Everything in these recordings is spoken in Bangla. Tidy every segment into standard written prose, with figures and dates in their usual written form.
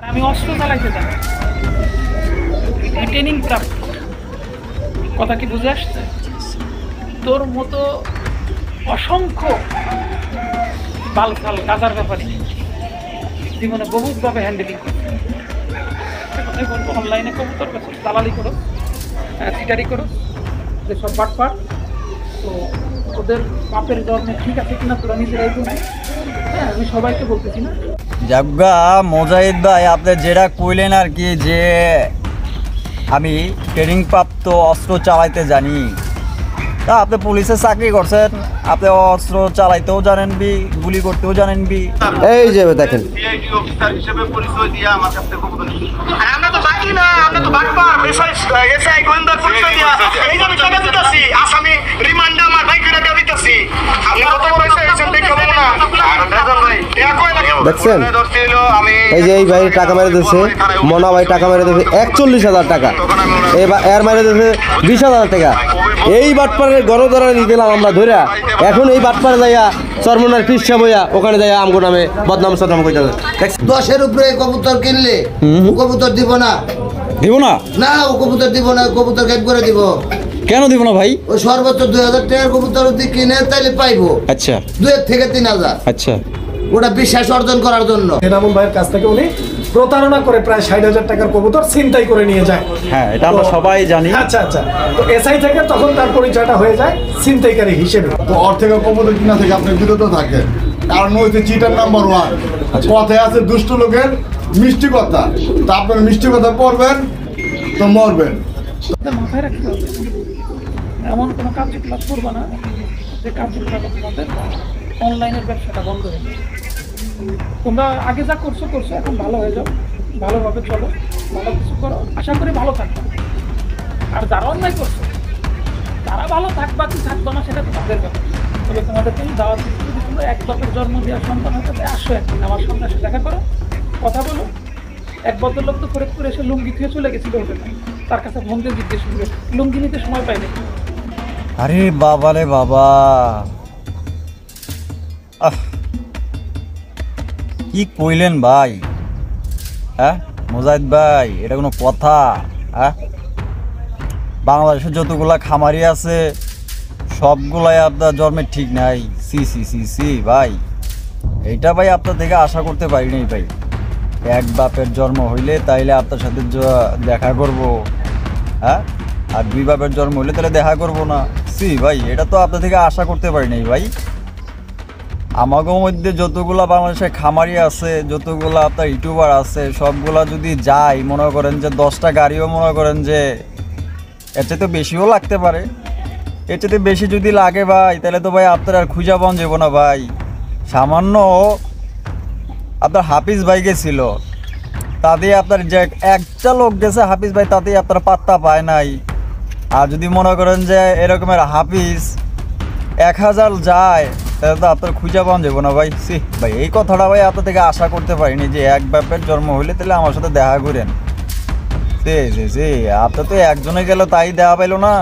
আমি অস্ত্র চালাইতে জানি, ট্রেনিং প্রাপ্ত। কথা কি বুঝে আসছে? তোর মতো অসংখ্য বালছাল গাজার ব্যাপারে জীবনে বহুতভাবে হ্যান্ডেলিং করছে। কথাই বলবো, অনলাইনে কবুতর বেচো, দালালি করো, সিটারি করো, যেসব বাটপার, তো ওদের বাপের জন্মে ঠিক আছে কিনা তোরা নিজেরাই বলবি। হ্যাঁ, আমি সবাইকে বলতেছি না। যাবগা মোজাহিদ ভাই, আপনি যেটা কইলেন আর কি, যে আমি ট্রেনিং প্রাপ্ত অস্ত্র চালাইতে জানি, তা আপনি পুলিশে চাকরি করছেন, আপনি অস্ত্র চালাইতেও জানেন বি, গুলি করতেও জানেন বি। এই যে দেখেন, সিআইডি অফিসার হিসেবে পরিচয় দিয়ে আমার কাছ থেকে কবুতর নিচ্ছি। আমরা তো বাকি না, আমরা তো বাটপার, এসআই গোয়েন্দার পরিচয় দিয়া এই যে আমি টাকা দিতেছি, আসামি রিমান্ডে আমার ভাই করে দিতেছি। আপনি কত বড় এসেছেন দেখে বলবো না। আর রেজন ভাই টাকা কই লাগে দেখছেন? এই যে এই ভাই টাকা মেরে দিয়েছে, মনা ভাই টাকা মেরে দিয়েছে 41,000 টাকা, এর মেরে দিয়েছে 20,000 টাকা। এই বাটপারের গণধরা নিয়ে গেলাম আমরা ধরে, এখন এই বাটপারে যাইয়া চরমনার কৃষ্ণা বইয়া ওখানে যাইয়া আমগো নামে বদনাম সদনাম কইতে হবে। 10-এর উপরে কবুতর কিনলে কবুতর দিব না, দিব না? না ও কবুতর দিব না, কবুতর গাইব করে দিব। কেন দিব না ভাই? ও সর্বোচ্চ 2,000 টাকার কবুতর যদি কিনে তাইলে পাইবো আচ্ছা 2 থেকে 3,000, আচ্ছা, ওটা বিশ্বাস অর্জন করার জন্য। এনামুল ভাইয়ের কাছ থেকে উনি প্রতারণা করে প্রায় 60,000 টাকার কবুতর ছিনতাই করে নিয়ে যায়। হ্যাঁ, এটা আমরা সবাই জানি। আচ্ছা আচ্ছা, তো এসআই থেকে তখন তার পরিচয়টা হয়ে যায় ছিনতাইকারী হিসেবে। তো ওর থেকে কবুতর কিনা থেকে আপনি বিরত থাকেন, কারণ ওই যে চিটার নাম্বার 1 কথায় আছে দুষ্ট লোকের মিষ্টি কথা। তা আপনার মিষ্টি কথা পড়বেন তো মরবেন। মাথায় রাখতে হবে, এমন কোনো কার্যকলাপ করবে না যে কার্যকলাপ তোমাদের অনলাইনের ব্যবসাটা বন্ধ হয়ে যাবে। তোমরা আগে যা করছো করছো, এখন ভালো হয়ে যাও, ভালোভাবে চলো, ভালো কিছু করো, আশা করি ভালো থাকবে। আর যারা অন্যায় করছো তারা ভালো থাকবা কি থাকবা না সেটা তোমাদের ব্যাপার। তবে তোমাদেরকে আমি দাওয়াত দিচ্ছি, যদি তোমরা এক বাপের জন্ম দেওয়ার সন্তান হতে আসো, একদিন আমার সন্তানের সাথে দেখা করো, কথা বলো। এক ভদ্রলোক তো ফরিদপুরে এসে লুঙ্গি থেকে চলে গেছিল হোটেলে, তার কাছে ফোন দিয়ে জিজ্ঞেস করবে লুঙ্গি নিতে সময় পাইনি। আরে বাবা রে বাবা, কি কইলেন ভাই? হ্যাঁ মোজাহিদ ভাই, এটা কোনো কথা? হ্যাঁ, বাংলাদেশে যতগুলা খামারি আছে সবগুলাই আপনার জন্মের ঠিক নাই। সি সি সি সি ভাই, এইটা ভাই আপনার থেকে আশা করতে পারি নাই ভাই। এক বাপের জন্ম হইলে তাইলে আপনার সাথে দেখা করব, হ্যাঁ, আর 2 বাপের জন্ম হইলে তাহলে দেখা করব না। সি ভাই, এটা তো আপনার থেকে আশা করতে পারি নাই ভাই। আমাদের মধ্যে যতগুলা বাংলাদেশে খামারি আছে, যতগুলা আপনার ইউটিউবার আছে, সবগুলা যদি যাই, মনে করেন যে 10টা গাড়িও মনে করেন যে এর চেয়ে তো বেশিও লাগতে পারে। এর চেয়ে বেশি যদি লাগে ভাই, তাহলে তো ভাই আপনার আর খুঁজা পাওয়া যাবো না ভাই। সামান্য আপনার হাফিজ ভাই গেছিল, তাতেই আপনার যে একটা লোক গেছে হাফিজ ভাই, তাতেই আপনার পাত্তা পায় নাই। আর যদি মনে করেন যে এরকমের হাফিজ 1000 যায়, তাহলে তো আপনার খুঁজে পাওয়া যাবো না ভাই। সি ভাই, এই কথাটা ভাই আপনার থেকে আশা করতে পারিনি যে এক বাপের জন্ম হইলে তাহলে আমার সাথে দেখা করেন। সে আপনার তো একজনে গেল তাই দেখা পাইলো না,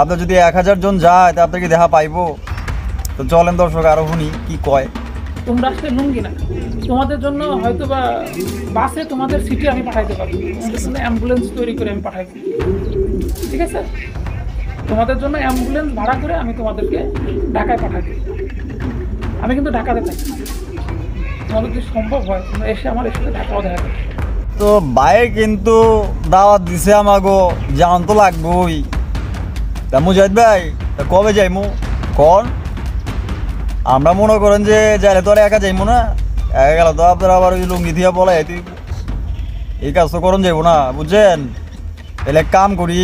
আপনার যদি 1000 জন যায় তা আপনার কি দেখা পাইবো? তো চলেন দর্শক আরো শুনি কি কয়। তোমরা আসলে লুঙ্গি না, তোমাদের জন্য হয়তো বা বাসে তোমাদের সিটে আমি পাঠাইতে পারবো, তোমাদের জন্য অ্যাম্বুলেন্স তৈরি করে আমি পাঠাইবো, ঠিক আছে? তোমাদের জন্য অ্যাম্বুলেন্স ভাড়া করে আমি তোমাদেরকে ঢাকায় পাঠাই দিই। আমি কিন্তু ঢাকাতে থাকি, তোমাদের যদি সম্ভব হয় তোমরা এসে আমার সাথে ঢাকাও দেখা করো। তো ভাই কিন্তু দাওয়াত দিছে আমাগো, জান তো লাগবেই। তা মুজাহিদ ভাই, তা কবে যাইমু কন? আমরা মনে করেন যে যাইলে তো আর একা যাইমু না, একা গেল তো আপনার আবার ওই লুঙ্গি দিয়া বলে এই কাজ তো করুন যাইব না, বুঝছেন? তাহলে কাম করি,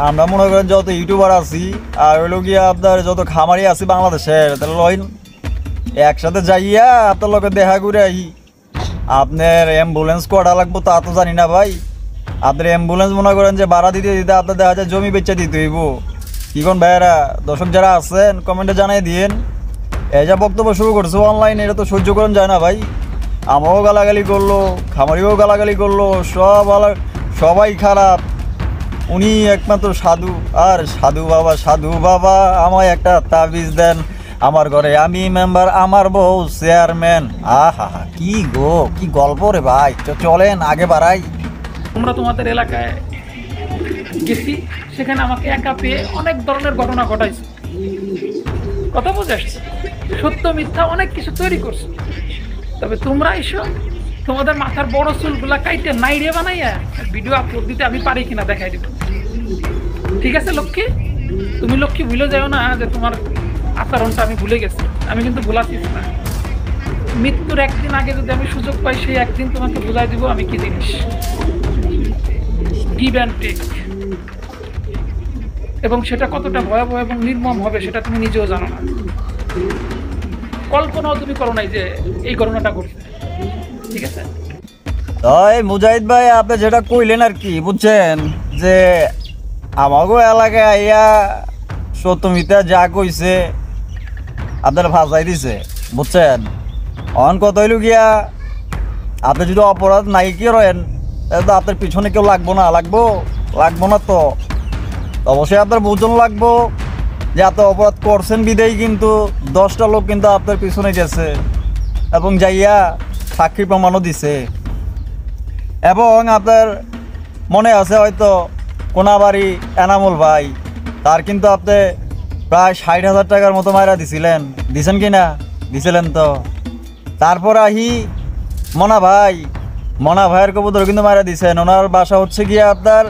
আমরা মনে করেন যত ইউটিউবার আছি আর ওই লোক আপনার যত খামারি আছি বাংলাদেশের, তাহলে লইন একসাথে যাইয়া আপনার লোকে দেখা করে আই। আপনার অ্যাম্বুলেন্স কটা লাগবো তা তো জানি না ভাই। আপনার অ্যাম্বুলেন্স মনে করেন যে ভাড়া দিতে দিতে আপনার দেখা যায় জমি বেচা দিতে হইব। কি কোন ভাইয়েরা, দর্শক যারা আছেন কমেন্টে জানাই দিন। এই যা বক্তব্য শুরু করছো অনলাইনে, এটা তো সহ্য করেন যায় না ভাই। আমারও গালাগালি করলো, খামারিও গালাগালি করলো, সবাই খারাপ। উনি একমাত্র সাধু, আর সাধু বাবা আমায় একটা তাবিজ দেন, আমার ঘরে আমি মেম্বার, আমার বউ চেয়ারম্যান। আহা হা, কি গো, কি গল্প রে ভাই। তো চলেন আগে বাড়াই। তোমরা তোমাদের এলাকায় গেছি, সেখানে আমাকে একা পেয়ে অনেক ধরনের ঘটনা ঘটাইছে। কথা বুঝে আসছে, সত্য মিথ্যা অনেক কিছু তৈরি করছে। তবে তোমরা এসো, তোমাদের মাথার বড় চুলগুলা কাইটে নাইড়ে বানাইয়া ভিডিও আপলোড দিতে আমি পারি কিনা দেখাই দিব। ঠিক আছে লক্ষ্মী? তুমি লক্ষ্মী ভুলে যাও না যে তোমার আচরণটা আমি ভুলে গেছি। আমি কিন্তু ভুলাচ্ছিস না। মৃত্যুর একদিন আগে যদি আমি সুযোগ পাই, সেই একদিন তোমাকে বুঝাই দিব আমি কি জিনিস। গিভ অ্যান্ড টেক, এবং সেটা কতটা ভয়াবহ এবং নির্মম হবে সেটা তুমি নিজেও জানো না। কল্পনাও তুমি করো নাই যে এই ঘটনাটা ঘটছে। ঠিক আছে? ওই মুজাহিদ ভাই, আপনি যেটা কইলেন আর কি, বুঝছেন যে আমাগো এলাকায় আইয়া সত্য মিথ্যা যা কইছে আপনারা ফাঁসাই দিছে, বুঝছেন। অন কত হইল গিয়া, আপনি যদি অপরাধ নাই কি রয়েন, তাহলে তো আপনার পিছনে কেউ লাগবো না তো। অবশ্যই আপনার বোঝন লাগবো যে আপনি অপরাধ করছেন বিদেই কিন্তু 10টা লোক কিন্তু আপনার পিছনে গেছে এবং যাইয়া সাক্ষী প্রমাণও দিছে। এবং আপনার মনে আছে হয়তো কোনাবাড়ি এনামুল ভাই, তার কিন্তু আপনি প্রায় 60,000 টাকার মতো মাইরা দিছেন কি না? দিছিলেন তো। তারপর আহি মনা ভাইয়ের কবুতর কিন্তু মাইরা দিছেন। ওনার বাসা হচ্ছে গিয়ে আপনার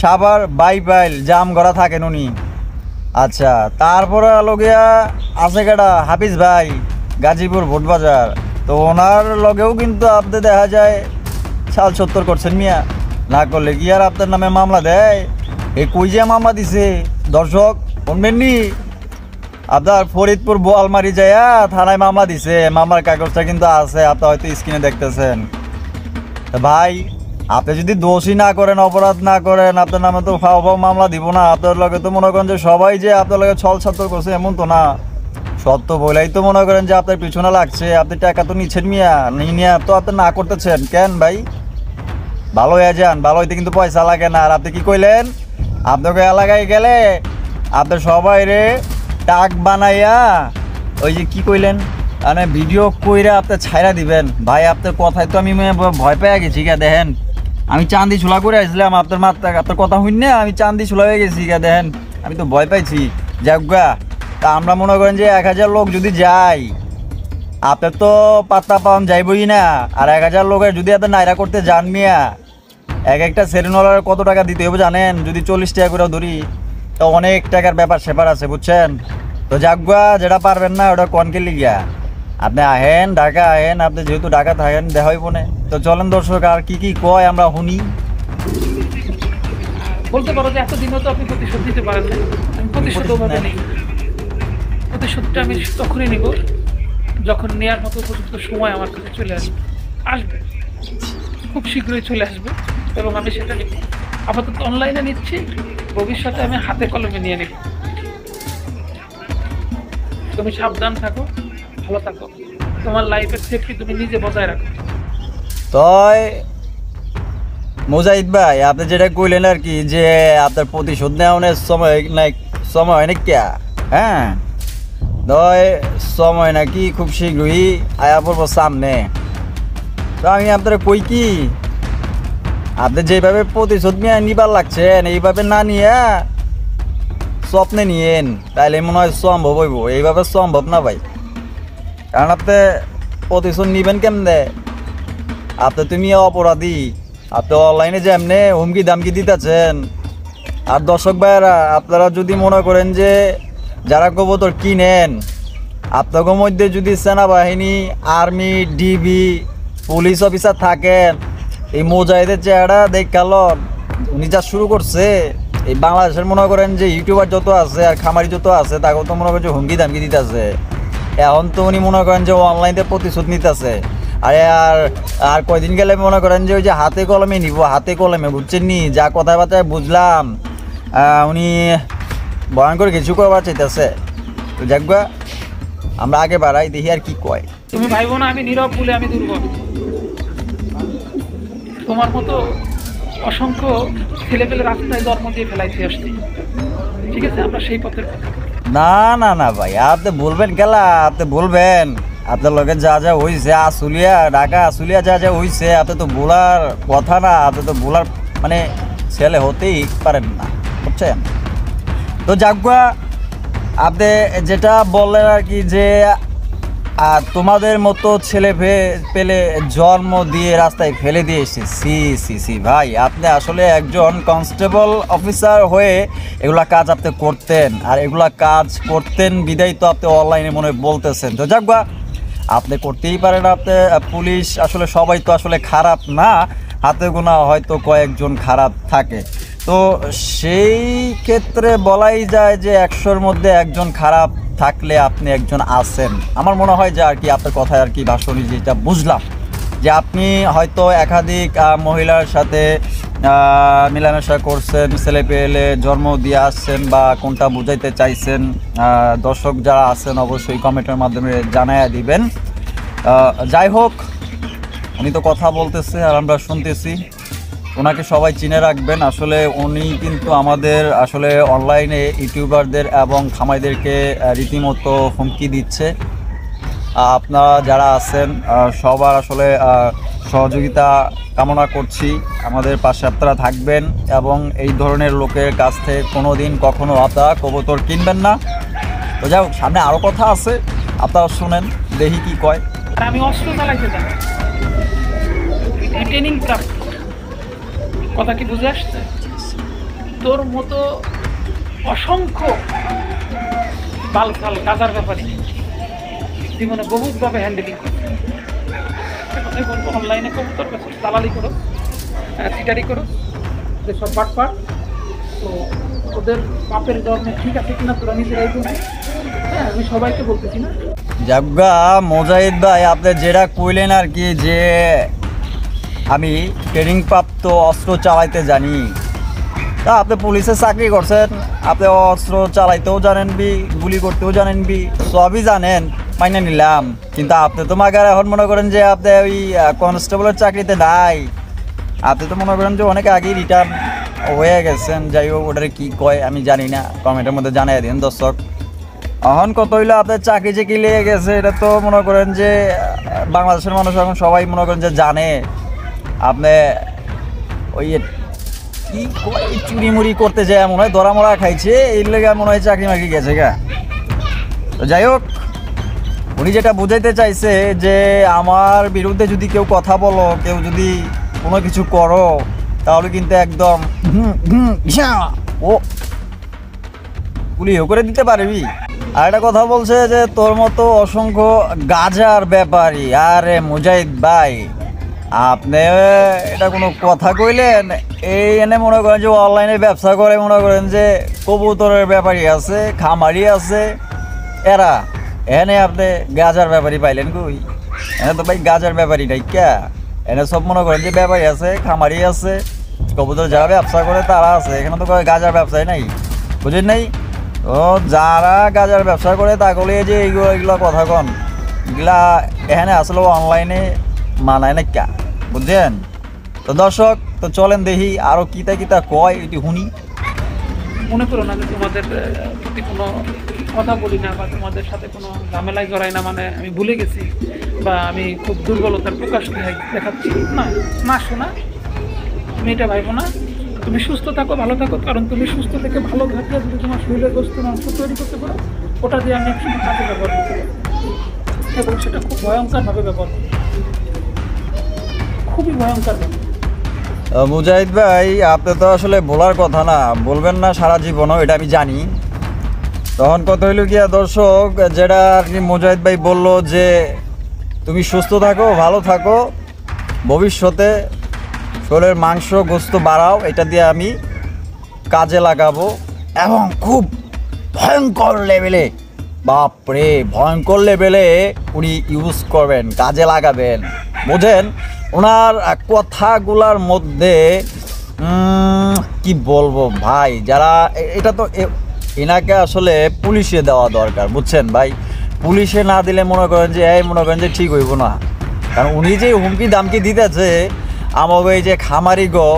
সাভার বাইপাইল জামগড়া থাকেন উনি। আচ্ছা, তারপরে লগিয়া আছে কেটা হাফিজ ভাই, গাজীপুর ভোটবাজার। তো ওনার লগেও কিন্তু আপনি দেখা যায় 70 করছেন মিয়া। না করলে কি আর আপনার নামে মামলা দেয়? এই কই যে মামলা দিছে দর্শক শুনবেননি, আপনার ফরিদপুর বোয়ালমারি যাইয়া থানায় মামলা দিছে। মামলার কাগজটা কিন্তু আছে, আপনি হয়তো স্ক্রিনে দেখতেছেন। ভাই, আপনি যদি দোষী না করেন, অপরাধ না করেন, আপনার নামে তো ফাও মামলা দিব না। আপনার লগে তো মনে করেন যে সবাই যে আপনার লগে ছল ছাত্র করছে এমন তো না। সত্য বলেই তো মনে করেন যে আপনার পিছনে লাগছে। আপনি টাকা তো নিচ্ছেন মিয়া, নিয়ে তো আপনি না করতেছেন কেন ভাই? ভালো হয়ে যান, ভালো হইতে কিন্তু পয়সা লাগে না। আর আপনি কি কইলেন? আপনাকে এলাকায় গেলে আপনি সবাই রে টাক বানাইয়া ওই যে কি কইলেন, মানে ভিডিও কইরা আপনি ছাইরা দিবেন। ভাই, আপনার কথায় তো আমি ভয় পেয়ে গেছি গা। দেখেন, আমি চান্দি ছোলা করে আসলাম আপনার কথা হইন না, আমি চান্দি ছোলা হয়ে গেছি গা। দেখেন, আমি তো ভয় পাইছি। যাক গা, তা আমরা মনে করেন যে 1000 লোক যদি যাই, আপনার তো পাত্তা পাওয়ান যাইবই না। আর 1000 লোকের যদি আপনি নাইরা করতে যান মিয়া, একটা সেরেনওয়ালার কত টাকা দিতে হবে জানেন? যদি 40 টাকা করে ধরি, তো অনেক টাকার ব্যাপার সেপার আছে, বুঝছেন। তো যাগুয়া, যেটা পারবেন না ওটা কনকে লিগিয়া আপনি আহেন, ঢাকা আহেন। আপনি যেহেতু ঢাকা থাকেন, দেখা হইব না। তো চলেন দর্শক, আর কি কয় আমরা শুনি। বলতে পারো যে এতদিনও তো আপনি প্রতিশোধ দিতে পারেন না। আমি প্রতিশোধ ওভাবে নেই। প্রতিশোধটা আমি তখনই নিব যখন নেওয়ার মতো উপযুক্ত সময় আমার কাছে চলে আসবে। খুব শীঘ্রই চলে আসবে এবং আমি সেটা নিব। আপাতত অনলাইনে নিচ্ছি, ভবিষ্যতে আমি হাতে কলমে নিয়ে নেব। তুমি সাবধান থাকো, ভালো থাকো, তোমার লাইফের সেফটি তুমি নিজে বজায় রাখো। তয় মুজাহিদ ভাই, আপনি যেটা কইলেন আর কি, যে আপনার প্রতিশোধ নেওয়ার সময় হয় নাকি? হ্যাঁ, তয় সময় নাকি খুব শীঘ্রই আয়া পড়বো সামনে। তো আমি আপনারা কই কি, আপনি যেভাবে প্রতিশোধ নিয়ে নিবার লাগছেন, এইভাবে না নিয়ে স্বপ্নে নিয়েন, তাইলে মনে হয় সম্ভব হইব। এইভাবে সম্ভব না ভাই, কারণ আপনি প্রতিশোধ নিবেন কেমনে? আপনি তুমি অপরাধী। আপনি অনলাইনে যেমনে হুমকি দামকি দিতেছেন। আর দর্শক ভাইয়েরা, আপনারা যদি মনে করেন যে যারা কবুতর কিনেন, আপনাদের মধ্যে যদি সেনাবাহিনী, আর্মি, ডিবি, পুলিশ অফিসার থাকেন, এই মুজাহিদের চেহারা দেখালন উনি যা শুরু করছে, এই বাংলাদেশের মনে করেন যে ইউটিউবার যত আছে আর খামারি যত আছে, তাকে তো মনে করেন যে হুমকি দামকি দিতেছে। এখন তো উনি মনে করেন যে অনলাইনে প্রতিশোধ নিতেছে। আর কয়দিন গেলে মনে করেন যে ওই যে হাতে কলমে নিব, হাতে কলমে, বুঝছেন নি? যা কথাবার্তায় বুঝলাম, উনি ভয়ঙ্কর কিছু করবার চাইতেছে। তো যাকবা, আমরা আগে বাড়াই, দেখি আর কি কয়। তুমি ভাইবো না আমি নীরব বলে আমি দুর্বল। তোমার মতো অসংখ্য ছেলেপেলে রাস্তায় জন্ম দিয়ে ফেলাইতে আসছি। ঠিক আছে, আমরা সেই পথের না না না ভাই, আপনি বলবেন গেলা, আপনি বলবেন আপনার লগে যা যা হইছে আশুলিয়া ঢাকা আশুলিয়া যা যা হইছে, আপনি তো বলার কথা না, আপনি তো বলার মানে ছেলে হতেই পারেন না, বুঝছেন? তো যাগুয়া আপনি যেটা বললেন আর কি, যে তোমাদের মতো ছেলে পেলে জন্ম দিয়ে রাস্তায় ফেলে দিয়ে এসেছে। সি সি সি ভাই, আপনি আসলে একজন কনস্টেবল অফিসার হয়ে এগুলা কাজ আপনি করতেন, আর এগুলা কাজ করতেন বিদায় তো আপনি অনলাইনে মনে বলতেছেন। তো যাকবা, আপনি করতেই পারেন, আপনি পুলিশ আসলে সবাই তো আসলে খারাপ না, হাতে গোনা হয়তো কয়েকজন খারাপ থাকে। তো সেই ক্ষেত্রে বলাই যায় যে 100-র মধ্যে একজন খারাপ থাকলে আপনি একজন আছেন। আমার মনে হয় যে আর কি আপনার কথায় আর কি ভাষণই যেটা বুঝলাম, যে আপনি হয়তো একাধিক মহিলার সাথে মেলামেশা করছেন, ছেলে পেলে জন্ম দিয়ে আসছেন, বা কোনটা বুঝাইতে চাইছেন দর্শক যারা আছেন অবশ্যই কমেন্টের মাধ্যমে জানাইয়া দিবেন। যাই হোক, উনি তো কথা বলতেছে আর আমরা শুনতেছি, ওনাকে সবাই চিনে রাখবেন। আসলে উনি কিন্তু আমাদের আসলে অনলাইনে ইউটিউবারদের এবং খামাইদেরকে রীতিমতো হুমকি দিচ্ছে। আপনারা যারা আছেন সবার আসলে সহযোগিতা কামনা করছি, আমাদের পাশে আপনারা থাকবেন এবং এই ধরনের লোকের কাছ থেকে কোনো দিন কখনও আপনারা কবুতর কিনবেন না। তো যাই হোক, সামনে আরও কথা আছে, আপনারা শুনেন দেখি কি কয়। আর আমি অস্ত্র চালাইতে জানি, ট্রেনিং প্রাপ্ত। কথা কি বুঝে আসছে? তোর মতো অসংখ্য বালসাল গাজার ব্যাপারে জীবনে বহুতভাবে হ্যান্ডেলিং করছে। কথাই বলবো, অনলাইনে কবুতর বেশি দালালি করো, সিটারি করো, যেসব বাটপাট, তো ওদের বাপের জন্মে ঠিক আছে কিনা তোরা নিজেরাই বলবি। হ্যাঁ, আমি সবাইকে বলতেছি না। যাবগা মুজাহিদ ভাই, আপনি যেটা কইলেন আর কি, যে আমি ট্রেনিং প্রাপ্ত অস্ত্র চালাইতে জানি, তা আপনি পুলিশে চাকরি করছেন, আপনি অস্ত্র চালাইতেও জানেন বি, গুলি করতেও জানেন বি, সবই জানেন, মাইনে নিলাম। কিন্তু আপনি তো মাগার এখন মনে করেন যে আপনি ওই কনস্টেবলের চাকরিতে নাই, আপনি তো মনে করেন যে অনেক আগেই রিটার্ন হয়ে গেছেন। যাই হোক, ওটারে কী কয় আমি জানি না, কমেন্টের মধ্যে জানাই দিন দর্শক। এখন কত হইলো আপনার চাকরি চাকরি লেগে গেছে, এটা তো মনে করেন যে বাংলাদেশের মানুষ এখন সবাই মনে করেন যে জানে আপনি ওই কি চুরি মুড়ি করতে যায় মনে হয়, ধরা মরা খাইছে, এই লেগে মনে হয় চাকরি মাকরি গেছে গা। তো যাই হোক, উনি যেটা বুঝাইতে চাইছে যে আমার বিরুদ্ধে যদি কেউ কথা বলো, কেউ যদি কোনো কিছু করো, তাহলে কিন্তু একদম ও গুলিও করে দিতে পারবি। আর একটা কথা বলছে যে তোর মতো অসংখ্য গাজার ব্যাপারী। আরে মুজাহিদ ভাই, আপনি এটা কোনো কথা কইলেন? এই এনে মনে করেন যে অনলাইনে ব্যবসা করে, মনে করেন যে কবুতরের ব্যাপারী আছে, খামারি আছে, এরা এনে আপনি গাজার ব্যাপারী পাইলেন কই? এনে তো ভাই গাজার ব্যাপারী নাই ক্যা, এনে সব মনে করেন যে ব্যাপারী আছে, খামারি আছে, কবুতর যারা ব্যবসা করে তারা আছে, এখানে তো গাজার ব্যবসায় নাই, বুঝেন নাই? তো যারা গাজার ব্যবসা করে তাগুলো যে এইগুলো কথা কন, এগুলা এখানে আসলে অনলাইনে মানায় না ক্যা, বুঝছেন? তো দর্শক, তো চলেন দেখি আরও কিতা কিতা কয়, এটি শুনি। মনে করো না যে তোমাদের প্রতি কোনো কথা বলি না বা তোমাদের সাথে কোনো ঝামেলায় জড়াই না, মানে আমি ভুলে গেছি বা আমি খুব দুর্বলতার প্রকাশ দেখাচ্ছি না। না শোনা, তুমি এটা ভাইবো না। তুমি সুস্থ থাকো, ভালো থাকো, কারণ তুমি সুস্থ থেকে ভালো থাকলে যদি তোমার শরীরের বস্তু অংশ তৈরি করতে পারো, ওটা দিয়ে আমি একসময় কাজে ব্যবহার করতে পারি এবং সেটা খুব ভয়ঙ্করভাবে ব্যবহার করি, খুবই ভয়ঙ্করভাবে। মুজাহিদ ভাই, আপনি তো আসলে বলার কথা না, বলবেন না সারা জীবনও, এটা আমি জানি। তখন কথা হইল গিয়া দর্শক, যেটা আর কি মুজাহিদ ভাই বললো যে তুমি সুস্থ থাকো, ভালো থাকো, ভবিষ্যতে শরীরের মাংস গোস্ত বাড়াও, এটা দিয়ে আমি কাজে লাগাবো এবং খুব ভয়ঙ্কর লেভেলে, বাপরে ভয়ঙ্কর লেভেলে উনি ইউজ করবেন, কাজে লাগাবেন। বোঝেন ওনার কথাগুলার মধ্যে কি বলবো ভাই, যারা এটা তো এনাকে আসলে পুলিশে দেওয়া দরকার, বুঝছেন ভাই? পুলিশে না দিলে মনে করেন যে মনে করেন যে ঠিক হইব না, কারণ উনি যে হুমকি দামকি দিতেছে আমাকে এই যে খামারি গো,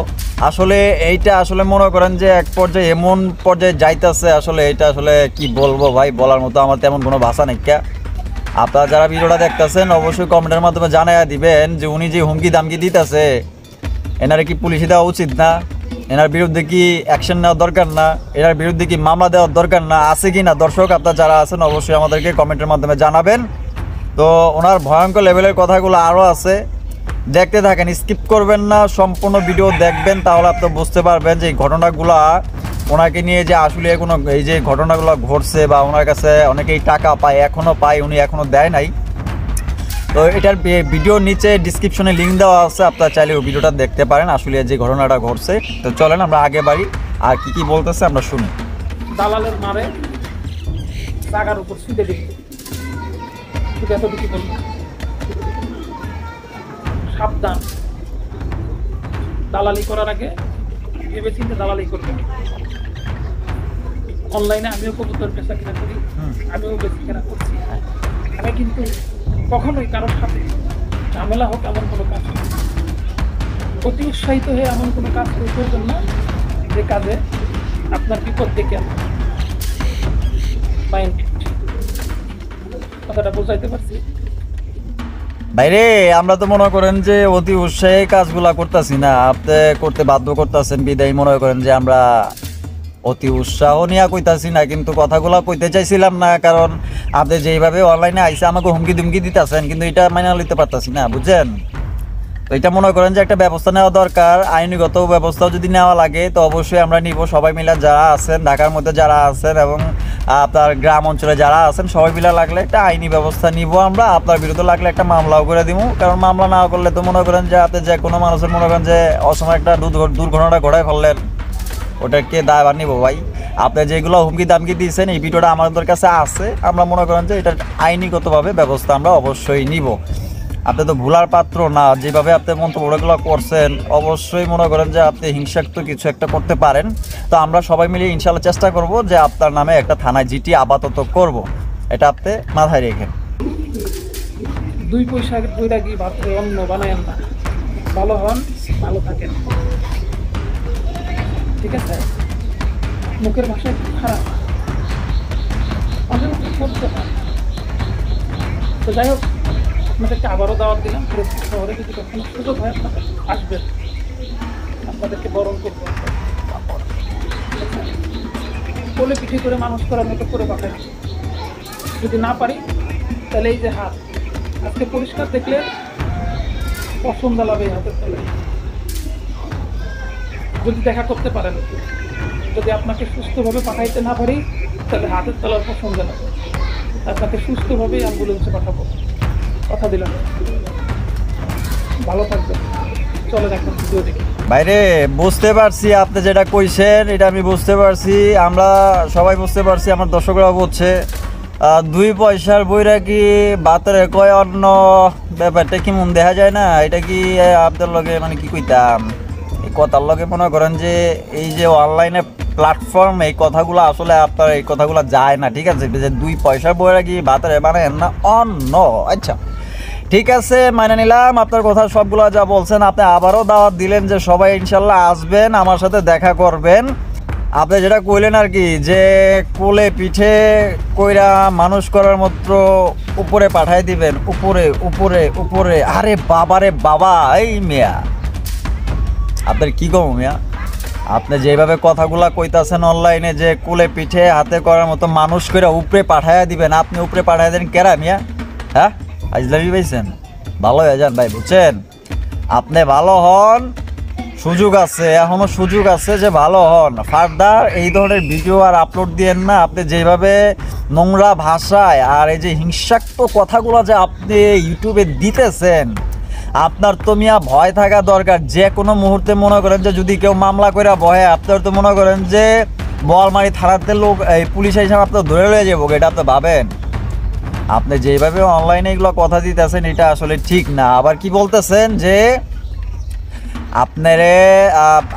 আসলে এইটা আসলে মনে করেন যে এক পর্যায়ে এমন পর্যায়ে যাইতেছে, আসলে এটা আসলে কি বলবো ভাই, বলার মতো আমার তেমন কোনো ভাষা নেই। আপনারা যারা ভিডিওটা দেখতেছেন অবশ্যই কমেন্টের মাধ্যমে জানাইয়া দিবেন যে উনি যে হুমকি দামকি দিতেছে এনারে কি পুলিশে দেওয়া উচিত না, এনার বিরুদ্ধে কি অ্যাকশন নেওয়ার দরকার না, এনার বিরুদ্ধে কি মামলা দেওয়ার দরকার না, আছে কি না। দর্শক আপনারা যারা আছেন অবশ্যই আমাদেরকে কমেন্টের মাধ্যমে জানাবেন। তো ওনার ভয়ঙ্কর লেভেলের কথাগুলো আরও আছে, দেখতে থাকেন, স্কিপ করবেন না, সম্পূর্ণ ভিডিও দেখবেন, তাহলে আপনি বুঝতে পারবেন যে এই ঘটনাগুলা ওনাকে নিয়ে যে আসলে কোনো এই যে ঘটনাগুলো ঘটছে বা ওনার কাছে অনেকেই টাকা পায়, এখনও পায়, উনি এখনও দেয় নাই। তো এটার ভিডিওর নিচে ডিসক্রিপশনে লিঙ্ক দেওয়া আছে, আপনারা চাইলে ওই ভিডিওটা দেখতে পারেন আসলে যে ঘটনাটা ঘটছে। তো চলেন আমরা আগে বাড়ি, আর কি কি বলতেছে আমরা শুনি। দালালের মারে জাগার উপর শুতে দিচ্ছে, শুধু এতটুকু বলবো, সাবধান, দালালি করার আগে ভেবে চিন্তে দালালি করবেন। অনলাইনে আমিও কবুতর বেচা কেনা করি, আমিও বেচা কেনা করছি। আমি কিন্তু কখনোই কারোর সাথে ঝামেলা হোক এমন কোনো কাজ করি না। অতি উৎসাহিত হয়ে এমন কোনো কাজ করবেন না যে কাজে আপনার বিপদ ডেকে আনবে। মাইন্ড, কথাটা বোঝাইতে পারছি? বাইরে আমরা তো মনে করেন যে অতি উৎসাহে কাজগুলা করতেছি না, আপনি করতে বাধ্য করতেছেন বিদায় মনে করেন যে আমরা অতি উৎসাহ নিয়ে কইতাছি না, কিন্তু কথাগুলো কইতে চাইছিলাম না, কারণ আপনি যেইভাবে অনলাইনে আইসে আমাকে হুমকি দুমকি দিতেছেন, কিন্তু এটা মাইনা লইতে পারতাছি না, বুঝছেন। তো এটা মনে করেন যে একটা ব্যবস্থা নেওয়া দরকার, আইনগত ব্যবস্থাও যদি নেওয়া লাগে তো অবশ্যই আমরা নিব। সবাই মিলে যারা আছেন, ঢাকার মধ্যে যারা আছেন এবং আপনার গ্রাম অঞ্চলে যারা আছেন, সবাই মিলে লাগলে একটা আইনি ব্যবস্থা নিব আমরা। আপনার বিরুদ্ধে লাগলে একটা মামলাও করে দিব, কারণ মামলা না করলে তো মনে করেন যে আপনি যে কোনো মানুষের মনে করেন যে অসময় একটা দুর্ঘটনা ঘটায় ফেললেন, ওটা কে দায়ভার নিব ভাই? আপনি যেগুলো হুমকি দামকি দিয়েছেন এই ভিডিওটা আমাদের কাছে আছে, আমরা মনে করেন যে এটা আইনিগতভাবে ব্যবস্থা আমরা অবশ্যই নিব। আপনি তো ভুলার পাত্র না, যেভাবে আপনি মন্তব্যগুলো করছেন অবশ্যই মনে করেন যে আপনি হিংসাত্মক কিছু একটা করতে পারেন। তো আমরা সবাই মিলে ইনশাল্লাহ চেষ্টা করব যে আপনার নামে একটা থানায় জিটি আপাতত করব, এটা আপনি মাথায় রেখেন। 2 পয়সা বৈরাগী ভাবতে অন্ন বানায়েন না, ভালো হন, ভালো থাকেন, ঠিক আছে? মুখের ভাষা একটু খারাপ, অনেক করতে হয়। তো যাই হোক, আপনাদেরকে আবারও দাওয়াত দিলাম, ফিরোজপুর শহরে যদি কখনো সুযোগ হয় আপনারা আসবেন, আপনাদেরকে বরণ করবো, কোলে পিঠে করে মানুষ করার মতো করে পাঠাই। যদি না পারি তাহলে এই যে হাত আজকে পরিষ্কার দেখলে পছন্দ লাগবে এই হাতের তলে। যদি দেখা করতে পারেন, যদি আপনাকে সুস্থভাবে পাঠাইতে না পারি তাহলে হাতের তলার পছন্দ লাগবে, আপনাকে সুস্থভাবে অ্যাম্বুলেন্সে পাঠাবো, কথা দিলাম। ভালো থাকবেন, চলে দেখেন ভিডিও দেখি। বাইরে বুঝতে পারছি আপনি যেটা কইছেন, এটা আমি বুঝতে পারছি, আমরা সবাই বুঝতে পারছি, আমার দর্শকরাও বুঝছে। 2 পয়সার বৈরাগী বাতরে কয় অন্য ব্যাপারটা কি মন দেখা যায় না? এটা কি আপনার লগে মানে কি কইতাম, এই কথার লগে মনে করেন যে এই যে অনলাইনে প্ল্যাটফর্ম, এই কথাগুলো আসলে আপনার এই কথাগুলো যায় না, ঠিক আছে? যে 2 পয়সার বৈরাগী বাতরে বানায় না অন্য। আচ্ছা ঠিক আছে, মানে নিলাম আপনার কথা সবগুলো যা বলছেন। আপনি আবারও দাওয়াত দিলেন যে সবাই ইনশাল্লাহ আসবেন, আমার সাথে দেখা করবেন। আপনি যেটা কইলেন আর কি, যে কোলে পিঠে কইরা মানুষ করার মতো উপরে পাঠাই দিবেন, উপরে উপরে উপরে। আরে বাবা রে বাবা, এই মিয়া আপনার কি কম মিয়া, আপনি যেভাবে কথাগুলা কইতাছেন অনলাইনে যে কোলে পিঠে হাতে করার মতো মানুষ করে উপরে পাঠাইয়া দিবেন, আপনি উপরে পাঠাই দেন কেরা মিয়া? হ্যাঁ আজলামি পাইছেন? ভালো হয়ে যান ভাই, বুঝছেন? আপনি ভালো হন, সুযোগ আছে, এখনো সুযোগ আছে যে ভালো হন। ফার্দার এই ধরনের ভিডিও আর আপলোড দিয়েন না। আপনি যেভাবে নোংরা ভাষায় আর এই যে হিংসাত্মক কথাগুলো যে আপনি ইউটিউবে দিতেছেন, আপনার তো মিয়া ভয় থাকা দরকার। যে কোনো মুহূর্তে মনে করেন যে যদি কেউ মামলা করে ভয়ে, আপনার তো মনে করেন যে বলমারি থানাতে লোক এই পুলিশ হিসাবে আপনার ধরে লয়ে যাবো, এটা আপনি ভাবেন? আপনি যেভাবে অনলাইনে এগুলো কথা দিতেছেন এটা আসলে ঠিক না। আবার কি বলতেছেন যে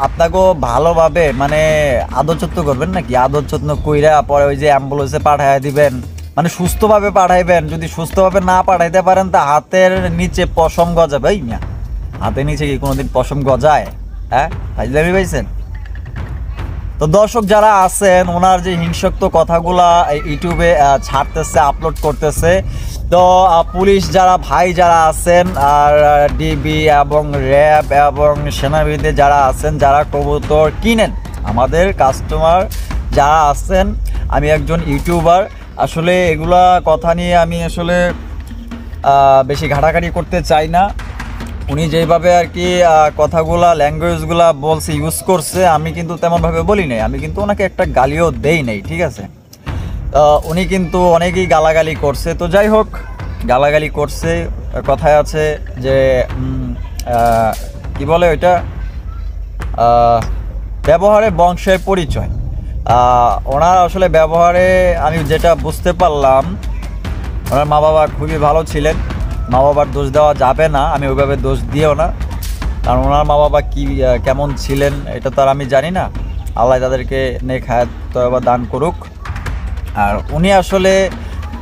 আপনাকেও ভালোভাবে মানে আদর যত্ন করবেন নাকি? আদর যত্ন কইরা পরে ওই যে অ্যাম্বুলেন্সে পাঠাইয়া দিবেন, মানে সুস্থভাবে পাঠাইবেন। যদি সুস্থভাবে না পাঠাইতে পারেন তা হাতের নিচে পশম গজাবে। এই না, হাতের নিচে কি কোনোদিন পশম গজায়? হ্যাঁ ফাইজলামি পাইছেন? তো দর্শক যারা আছেন ওনার যে হিংসাত্মক কথাগুলা ইউটিউবে ছাড়তেছে, আপলোড করতেছে, তো পুলিশ যারা ভাই যারা আছেন আর ডিবি এবং র্যাব এবং সেনাবাহিনীতে যারা আছেন, যারা কবুতর কিনেন, আমাদের কাস্টমার যারা আছেন, আমি একজন ইউটিউবার, আসলে এগুলা কথা নিয়ে আমি আসলে বেশি ঘাটাঘাটি করতে চাই না। উনি যেভাবে আর কি কথাগুলা ল্যাঙ্গুয়েজগুলা বলছে, ইউজ করছে, আমি কিন্তু তেমনভাবে বলি নাই, আমি কিন্তু ওনাকে একটা গালিও দেই নাই, ঠিক আছে? উনি কিন্তু অনেকেই গালাগালি করছে, তো যাই হোক, গালাগালি করছে, কথায় আছে যে কি বলে ওইটা, ব্যবহারে বংশের পরিচয়। ওনার আসলে ব্যবহারে আমি যেটা বুঝতে পারলাম, ওনার মা বাবা খুবই ভালো ছিলেন, মা বাবার দোষ দেওয়া যাবে না, আমি ওইভাবে দোষ দিও না, কারণ ওনার মা বাবা কী কেমন ছিলেন এটা তো আর আমি জানি না, আল্লাহ তাদেরকে নেক হায়াত তওবা দান করুক। আর উনি আসলে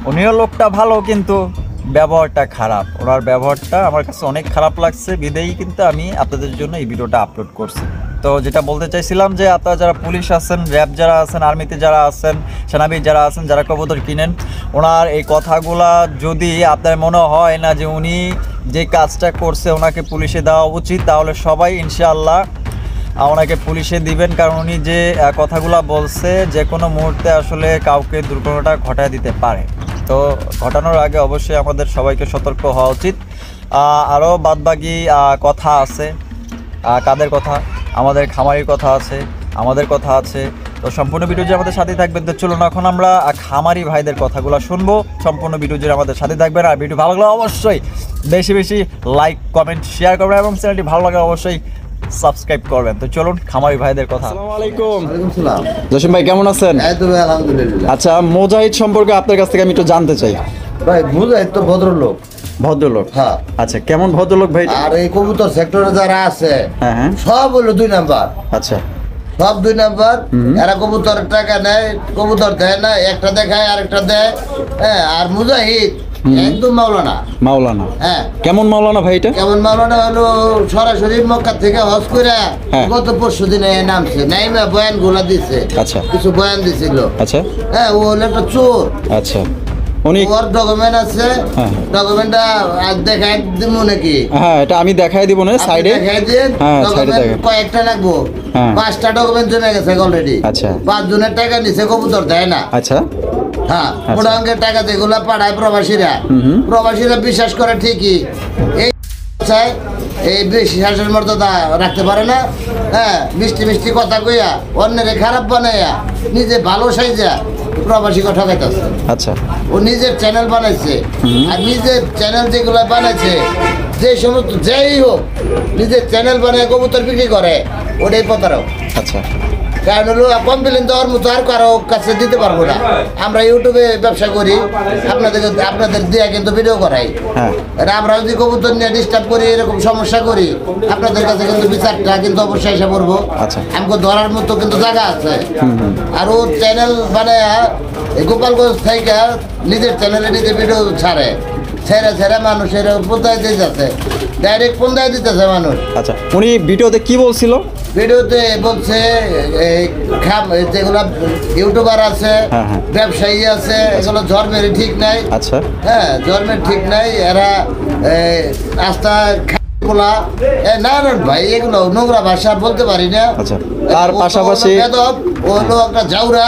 উনিও লোকটা ভালো, কিন্তু ব্যবহারটা খারাপ, ওনার ব্যবহারটা আমার কাছে অনেক খারাপ লাগছে, বিদেয়ী কিন্তু আমি আপনাদের জন্য এই ভিডিওটা আপলোড করছি। তো যেটা বলতে চাইছিলাম যে আপনারা যারা পুলিশ আছেন, র্যাব যারা আছেন, আর্মিতে যারা আছেন, সেনাবাহিনী যারা আছেন, যারা কবুতর কিনেন, ওনার এই কথাগুলা যদি আপনার মনে হয় না যে উনি যে কাজটা করছে ওনাকে পুলিশে দেওয়া উচিত, তাহলে সবাই ইনশাআল্লাহ ওনাকে পুলিশে দিবেন, কারণ উনি যে কথাগুলা বলছে যে কোনো মুহূর্তে আসলে কাউকে দুর্ঘটনা ঘটায় দিতে পারে। তো ঘটানোর আগে অবশ্যই আমাদের সবাইকে সতর্ক হওয়া উচিত। আরও বাদবাকি কথা আছে, কাদের কথা, আমাদের খামারির কথা আছে, আমাদের কথা আছে, তো সম্পূর্ণ ভিডিও যে আমাদের সাথে থাকবেন। তো চলুন এখন আমরা খামারি ভাইদের কথাগুলো শুনবো, সম্পূর্ণ ভিডিও যে আমাদের সাথে থাকবেন। আর ভিডিও ভালো লাগলে অবশ্যই বেশি বেশি লাইক, কমেন্ট, শেয়ার করবেন এবং চ্যানেলটি ভালো লাগলে অবশ্যই সাবস্ক্রাইব করবেন। তো চলুন খামারি ভাইদের কথা। আসসালামু আলাইকুম জসিম ভাই, কেমন আছেন? এই তো ভাই, আলহামদুলিল্লাহ। আচ্ছা, মুজাহিদ সম্পর্কে আপনার কাছ থেকে আমি একটু জানতে চাই। ভাই মুজাহিদ তো ভদ্রলোক। ভদ্রলোক? হ্যাঁ। আচ্ছা, কেমন ভদ্রলোক ভাই? আর এই কবুতর সেক্টরে যারা আছে, হ্যাঁ হ্যাঁ, সব হলো 2 নাম্বার। আচ্ছা, সব 2 নাম্বার। এরা কবুতর টাকা নেয়, কবুতর দেয় না, একটা দেখায় আরেকটা দেয়। হ্যাঁ, আর মুজাহিদ একদম মাওলানা। মাওলানা? হ্যাঁ। কেমন মাওলানা ভাই এটা? কেমন মাওলানা হলো, সরাসরি মক্কা থেকে হজ করে হ্যাঁ। গত পরশু দিনে নামছে, নাইমা বয়ান গুলা দিছে। আচ্ছা। কিছু বয়ান দিছিল। আচ্ছা। হ্যাঁ, ও হলো একটা চোর। আচ্ছা, উনি ওর ডকুমেন্ট আছে, হ্যাঁ। ডকুমেন্টটা দেখাই দিব নাকি? হ্যাঁ, এটা আমি দেখাই দিব না, সাইডে দেখাই দিন। হ্যাঁ, সাইডে ডকুমেন্ট দেখেন। কয়েকটা লাগবো। হ্যাঁ। 5টা ডকুমেন্ট জমে গেছে অলরেডি। আচ্ছা। 5 জনের টাকা নিছে, কবুতর দেয় না। আচ্ছা, হ্যাঁ, বড় অঙ্কের টাকা যেগুলো পাঠায় প্রবাসীরা, প্রবাসীরা বিশ্বাস করে ঠিকই, এই চায় এই বিশ্বাসের মর্যাদা রাখতে পারে না। হ্যাঁ, মিষ্টি মিষ্টি কথা কইয়া অন্যের খারাপ বানাইয়া নিজে ভালো সাইজা প্রবাসীকে ঠকাইতেছে। আচ্ছা, ও নিজের চ্যানেল বানাইছে, আর নিজের চ্যানেল যেগুলো বানাইছে, যে সমস্ত যেই হোক নিজের চ্যানেল বানিয়ে কবুতর বিক্রি করে, ওটাই প্রতারক। আচ্ছা, কারণ হলো কমপ্লেন দেওয়ার মতো আর কারো কাছে দিতে পারবো না। আমরা ইউটিউবে ব্যবসা করি, আপনাদের দিয়ে কিন্তু ভিডিও করাই। হ্যাঁ। আর আমরা যদি কবুতর নিয়ে ডিস্টার্ব করি, এরকম সমস্যা করি, আপনাদের কাছে কিন্তু বিচারটা কিন্তু অবশ্যই এসে পড়বো। আচ্ছা। আমাকে ধরার মতো কিন্তু জায়গা আছে। আর ও চ্যানেল বানায় গোপালগঞ্জ থেকে নিজের চ্যানেলে নিজে ভিডিও ছাড়ে, ছেড়ে ছেড়ে মানুষের পন্থায় দিতেছে, ডাইরেক্ট পন্থায় দিতেছে মানুষ। আচ্ছা, উনি ভিডিওতে কি বলছিল? ভিডিওতে বলছে যেগুলো ইউটিউবার আছে, হ্যাঁ, হ্যাঁ। ব্যবসায়ী আছে, এগুলো ধর্মের ঠিক নাই। আচ্ছা। হ্যাঁ, ধর্মের ঠিক নাই, এরা আস্থা বলা না না ভাই, এগুলো নোংরা ভাষা বলতে পারি না। আচ্ছা, তার পাশাপাশি বেদব, ও হলো একটা জাউরা।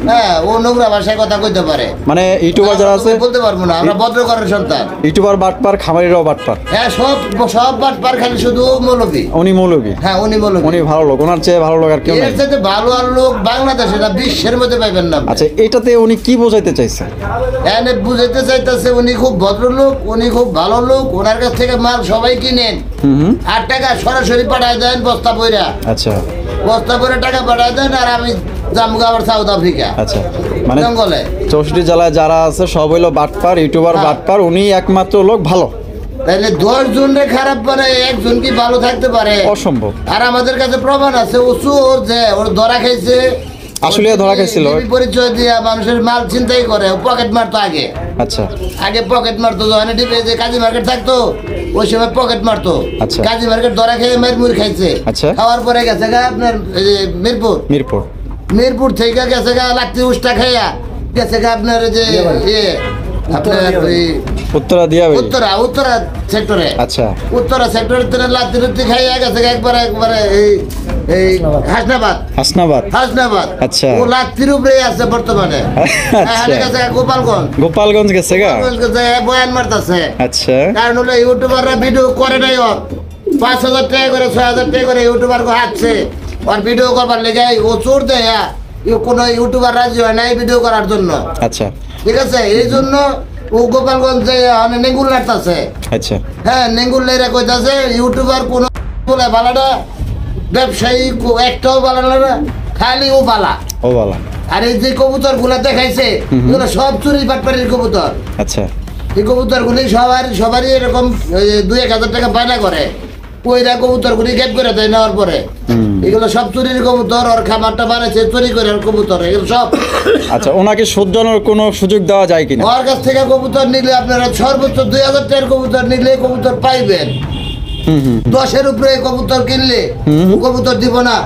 হ্যাঁ, ও নোংরা ভাষায় কথা কইতে পারে। মানে ইউটিউবার যারা আছে বলতে পারবো না, আমরা ভদ্রঘরের সন্তান। ইউটিউবার বাটপার, খামারিরাও বাটপার। হ্যাঁ, সব বাটপার, খালি শুধু মৌলবী। উনি মৌলবী? হ্যাঁ, উনি মৌলবী। উনি ভালো লোক, ওনার চেয়ে ভালো লোক আর কেউ এর নেই। সাথে ভালো আর লোক বাংলাদেশে না, বিশ্বের মধ্যে পাইবেন না। আচ্ছা, এটাতে উনি কি বোঝাইতে চাইছে? এনে বুঝাইতে চাইতেছে উনি খুব ভদ্রলোক, উনি খুব ভালো লোক, ওনার কাছ থেকে মাল সবাই কিনেন। 8 টাকা সরাসরি পাঠায় দেন বস্তা বইরা। আচ্ছা, বস্তা করে টাকা পাঠায় দেন, আর আমি জামগা আবার সাউথ আফ্রিকা। আচ্ছা, মানে জঙ্গলে 64 জেলায় যারা আছে সব হইলো বাটপার, ইউটিউবার বাটপার, উনি একমাত্র লোক ভালো। তাহলে 10 জনের খারাপ মানে 1 জন কি ভালো থাকতে পারে? অসম্ভব। আর আমাদের কাছে প্রমাণ আছে, ও চোর, যে ওর ধরা খাইছে, আসলে ধরা খাইছিল। ডিবি পরিচয় দিয়ে মানুষের মাল চিন্তাই করে, পকেট মারতো আগে। আচ্ছা আগে পকেট মারতো, যখন ডিবি যে কাজী মার্কেট থাকতো ওই সময় পকেট মারতো। আচ্ছা। কাজী মার্কেট ধরা খেয়ে মুড়ি খাইছে। আচ্ছা। খাওয়ার পরে গেছে গা আপনার এই যে মিরপুর থেকে গেছে গা লাত্তি উষ্টা খাইয়া গেছে গা আপনার এই যে আপনার ওই উত্তরা সেক্টরে। আচ্ছা। উত্তরা সেক্টরে লাত্তি খাইয়া গেছে একবারে এই হাসনাবাদ। আচ্ছা। ও লাত্তির উপরে আছে বর্তমানে। গেছে গোপালগঞ্জ গেছে গা, বয়ান মারতাছে। আচ্ছা। কারণ হলো ইউটিউবাররা ভিডিও করে নাই, 5,000 টাকা করে 6,000 টাকা করে ইউটিউবার হাঁটছে আর ভিডিও করবার লেগে ও চোর দেয়। কোনো ইউটিউবার রাজি হয় না এই ভিডিও করার জন্য। আচ্ছা। ঠিক আছে, এই জন্য ও গোপালগঞ্জে নেঙ্গুল নাড়তাছে। আচ্ছা। হ্যাঁ, নেঙ্গুল লেরা কইতাছে ইউটিউবার কোনো বলে বালাটা ব্যবসায়ী একটাও বালা না, খালি ও বালা। আর এই যে কবুতর গুলা দেখাইছে এগুলো সব চুরি বাটপাড়ির কবুতর। আচ্ছা। এই কবুতর গুলি সবারই এরকম 2-1,000 টাকা বায়না করে, ওইরা কবুতর গুলি গেট করে দেয় নেওয়ার পরে। এগুলো সব চুরির কবুতর, ওর খামারটা বানাইছে চুরি করে কবুতর এগুলো সব। আচ্ছা, ওনাকে শোধরানোর কোনো সুযোগ দেওয়া যায় কিনা? ওর কাছ থেকে কবুতর নিলে আপনারা সর্বোচ্চ 2,000 টাকার কবুতর নিলে কবুতর পাইবেন। 10-এর উপরে কবুতর কিনলে কবুতর দিব না।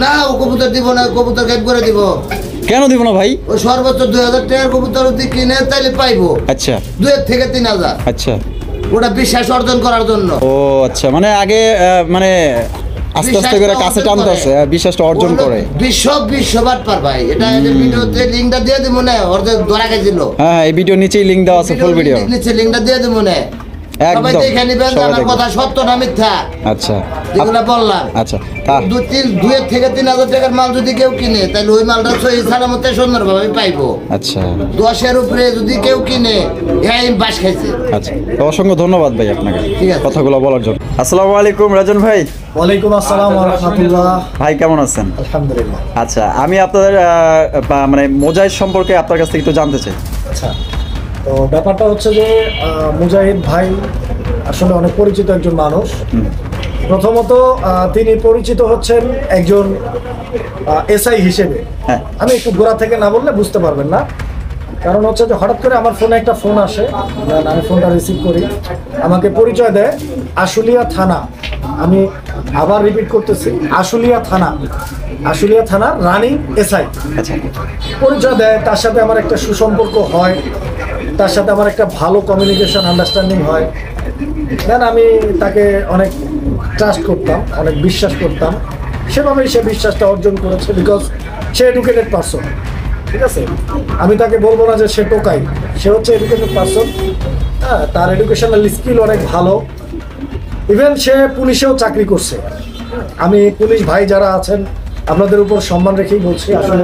না, ও কবুতর দিব না, কবুতর গেট করে দিব। কেন দিব না ভাই? ও সর্বোচ্চ 2,000 টাকার কবুতর যদি কিনে তাহলে পাইবো। আচ্ছা। 2 থেকে 3,000। আচ্ছা। ওটা বিশ্বাস অর্জন করার জন্য। ও আচ্ছা, মানে আগে মানে আস্তে আস্তে করে কাছে টানতেছে, বিশ্বাসটা অর্জন করে। বিশ্ব বাটপার ভাই, এটা ভিডিওতে লিংকটা দিয়ে দিব না, ওর যে ধরা গেছিল। হ্যাঁ, এই ভিডিও নিচেই লিংক দেওয়া আছে, ফুল ভিডিও নিচে লিংকটা দিয়ে দিব না। সবাই দেখে নিবেন আমার কথা সত্য না মিথ্যা। আচ্ছা। যেগুলো বললাম। আচ্ছা। 2 থেকে 3,000 টাকার মাল যদি কেউ কিনে তাহলে ওই মালটা সহি সালামতে সুন্দরভাবে পাইবো। আচ্ছা। 10-এর উপরে যদি কেউ কিনে এই বাস খাইছে। আচ্ছা, তো অসংখ্য ধন্যবাদ ভাই আপনাকে ঠিক আছে। কথাগুলো বলার জন্য। আসসালামু আলাইকুম রাজন ভাই। ওয়ালাইকুম আসসালাম ওয়া রাহমাতুল্লাহ। ভাই কেমন আছেন? আলহামদুলিল্লাহ। আচ্ছা, আমি আপনাদের মানে মোজাহিদ সম্পর্কে আপনার কাছ থেকে একটু জানতে চাই। আচ্ছা, তো ব্যাপারটা হচ্ছে যে মুজাহিদ ভাই আসলে অনেক পরিচিত একজন মানুষ। প্রথমত তিনি পরিচিত হচ্ছেন একজন এসআই হিসেবে। হ্যাঁ। আমি একটু গোড়া থেকে না বললে বুঝতে পারবেন না। কারণ হচ্ছে যে হঠাৎ করে আমার ফোনে একটা ফোন আসে, আমি ফোনটা রিসিভ করি, আমাকে পরিচয় দেয় আশুলিয়া থানা। আমি আবার রিপিট করতেছি, আশুলিয়া থানা রানিং এসআই। আচ্ছা। পরিচয় দেয়, তার সাথে আমার একটা সুসম্পর্ক হয়, তার সাথে আমার একটা ভালো কমিউনিকেশন আন্ডারস্ট্যান্ডিং হয়। দেন আমি তাকে অনেক ট্রাস্ট করতাম, অনেক বিশ্বাস করতাম, সেভাবেই সে বিশ্বাসটা অর্জন করেছে, বিকজ সে এডুকেটেড পারসন। ঠিক আছে, আমি তাকে বলবো না যে সে টোকাই, সে হচ্ছে এডুকেটেড পারসন। হ্যাঁ, তার এডুকেশনাল স্কিল অনেক ভালো। ইভেন সে পুলিশেও চাকরি করছে। আমি পুলিশ ভাই যারা আছেন আপনাদের উপর সম্মান রেখেই বলছি, আসলে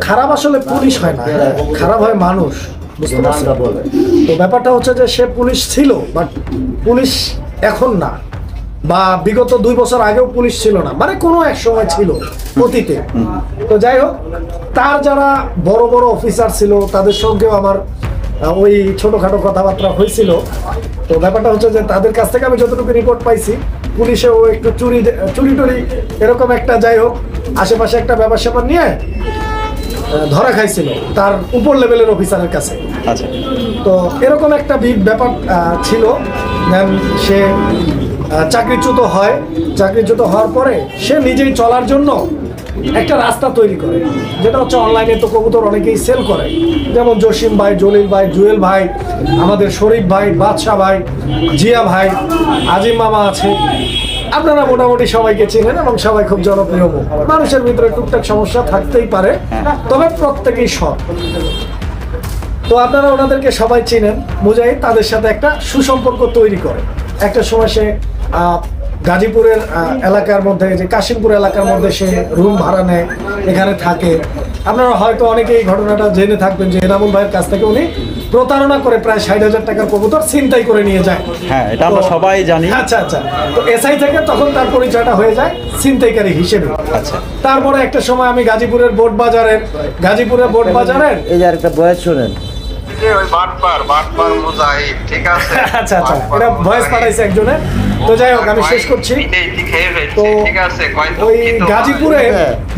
খারাপ আসলে পুলিশ হয় না, খারাপ হয় মানুষ, বুঝতে পারছেন? তো ব্যাপারটা হচ্ছে যে সে পুলিশ ছিল, বাট পুলিশ এখন না, বা বিগত 2 বছর আগেও পুলিশ ছিল না, মানে কোনো এক সময় ছিল অতীতে। তো যাই হোক, তার যারা বড় বড় অফিসার ছিল তাদের সঙ্গেও আমার ওই ছোটোখাটো কথাবার্তা হয়েছিল। তো ব্যাপারটা হচ্ছে যে তাদের কাছ থেকে আমি যতটুকু রিপোর্ট পাইছি, পুলিশেও একটু চুরি টুরি এরকম একটা, যাই হোক, আশেপাশে একটা ব্যাপার স্যাপার নিয়ে ধরা খাইছিল তার উপর লেভেলের অফিসারের কাছে। আচ্ছা। তো এরকম একটা ব্যাপার ছিল। দেন সে চাকরিচ্যুত হয়। চাকরিচ্যুত হওয়ার পরে সে নিজেই চলার জন্য একটা রাস্তা তৈরি করে, যেটা হচ্ছে অনলাইনে তো কবুতর অনেকেই সেল করে, যেমন জসিম ভাই, জলিল ভাই, জুয়েল ভাই, আমাদের শরীফ ভাই, বাদশা ভাই, জিয়া ভাই, আজিম মামা আছে। আপনারা মোটামুটি সবাইকে চেনেন এবং সবাই খুব জনপ্রিয় মুখ। মানুষের ভিতরে টুকটাক সমস্যা থাকতেই পারে, তবে প্রত্যেকেই সৎ। তো আপনারা ওনাদেরকে সবাই চিনেন। মুজাহিদ তাদের সাথে একটা সুসম্পর্ক তৈরি করে। একটা সময় সে গাজীপুরের এলাকার মধ্যে, যে কাশিমপুর এলাকার মধ্যে সে রুম ভাড়া নেয়, এখানে থাকে। আপনারা হয়তো অনেকেই এই ঘটনাটা জেনে থাকবেন যে এনামুল ভাইয়ের কাছ থেকে উনি প্রতারণা করে প্রায় 60,000 টাকার কবুতর ছিনতাই করে নিয়ে যায়। হ্যাঁ, এটা আমরা সবাই জানি। আচ্ছা। তো এসআই থেকে তখন তার পরিচয়টা হয়ে যায় ছিনতাইকারী হিসেবে। আচ্ছা। তারপরে একটা সময় আমি গাজীপুরের বোট বাজারের এই যে আরেকটা বয়স শোনেন, যে ওই বাটপার মুজাহিদ, ঠিক আছে? আচ্ছা আচ্ছা, এটা ভয়েস পাঠাইছে একজনে। তো যাই হোক, আমি শেষ করছি। তো ঠিক আছে, ওই গাজীপুরে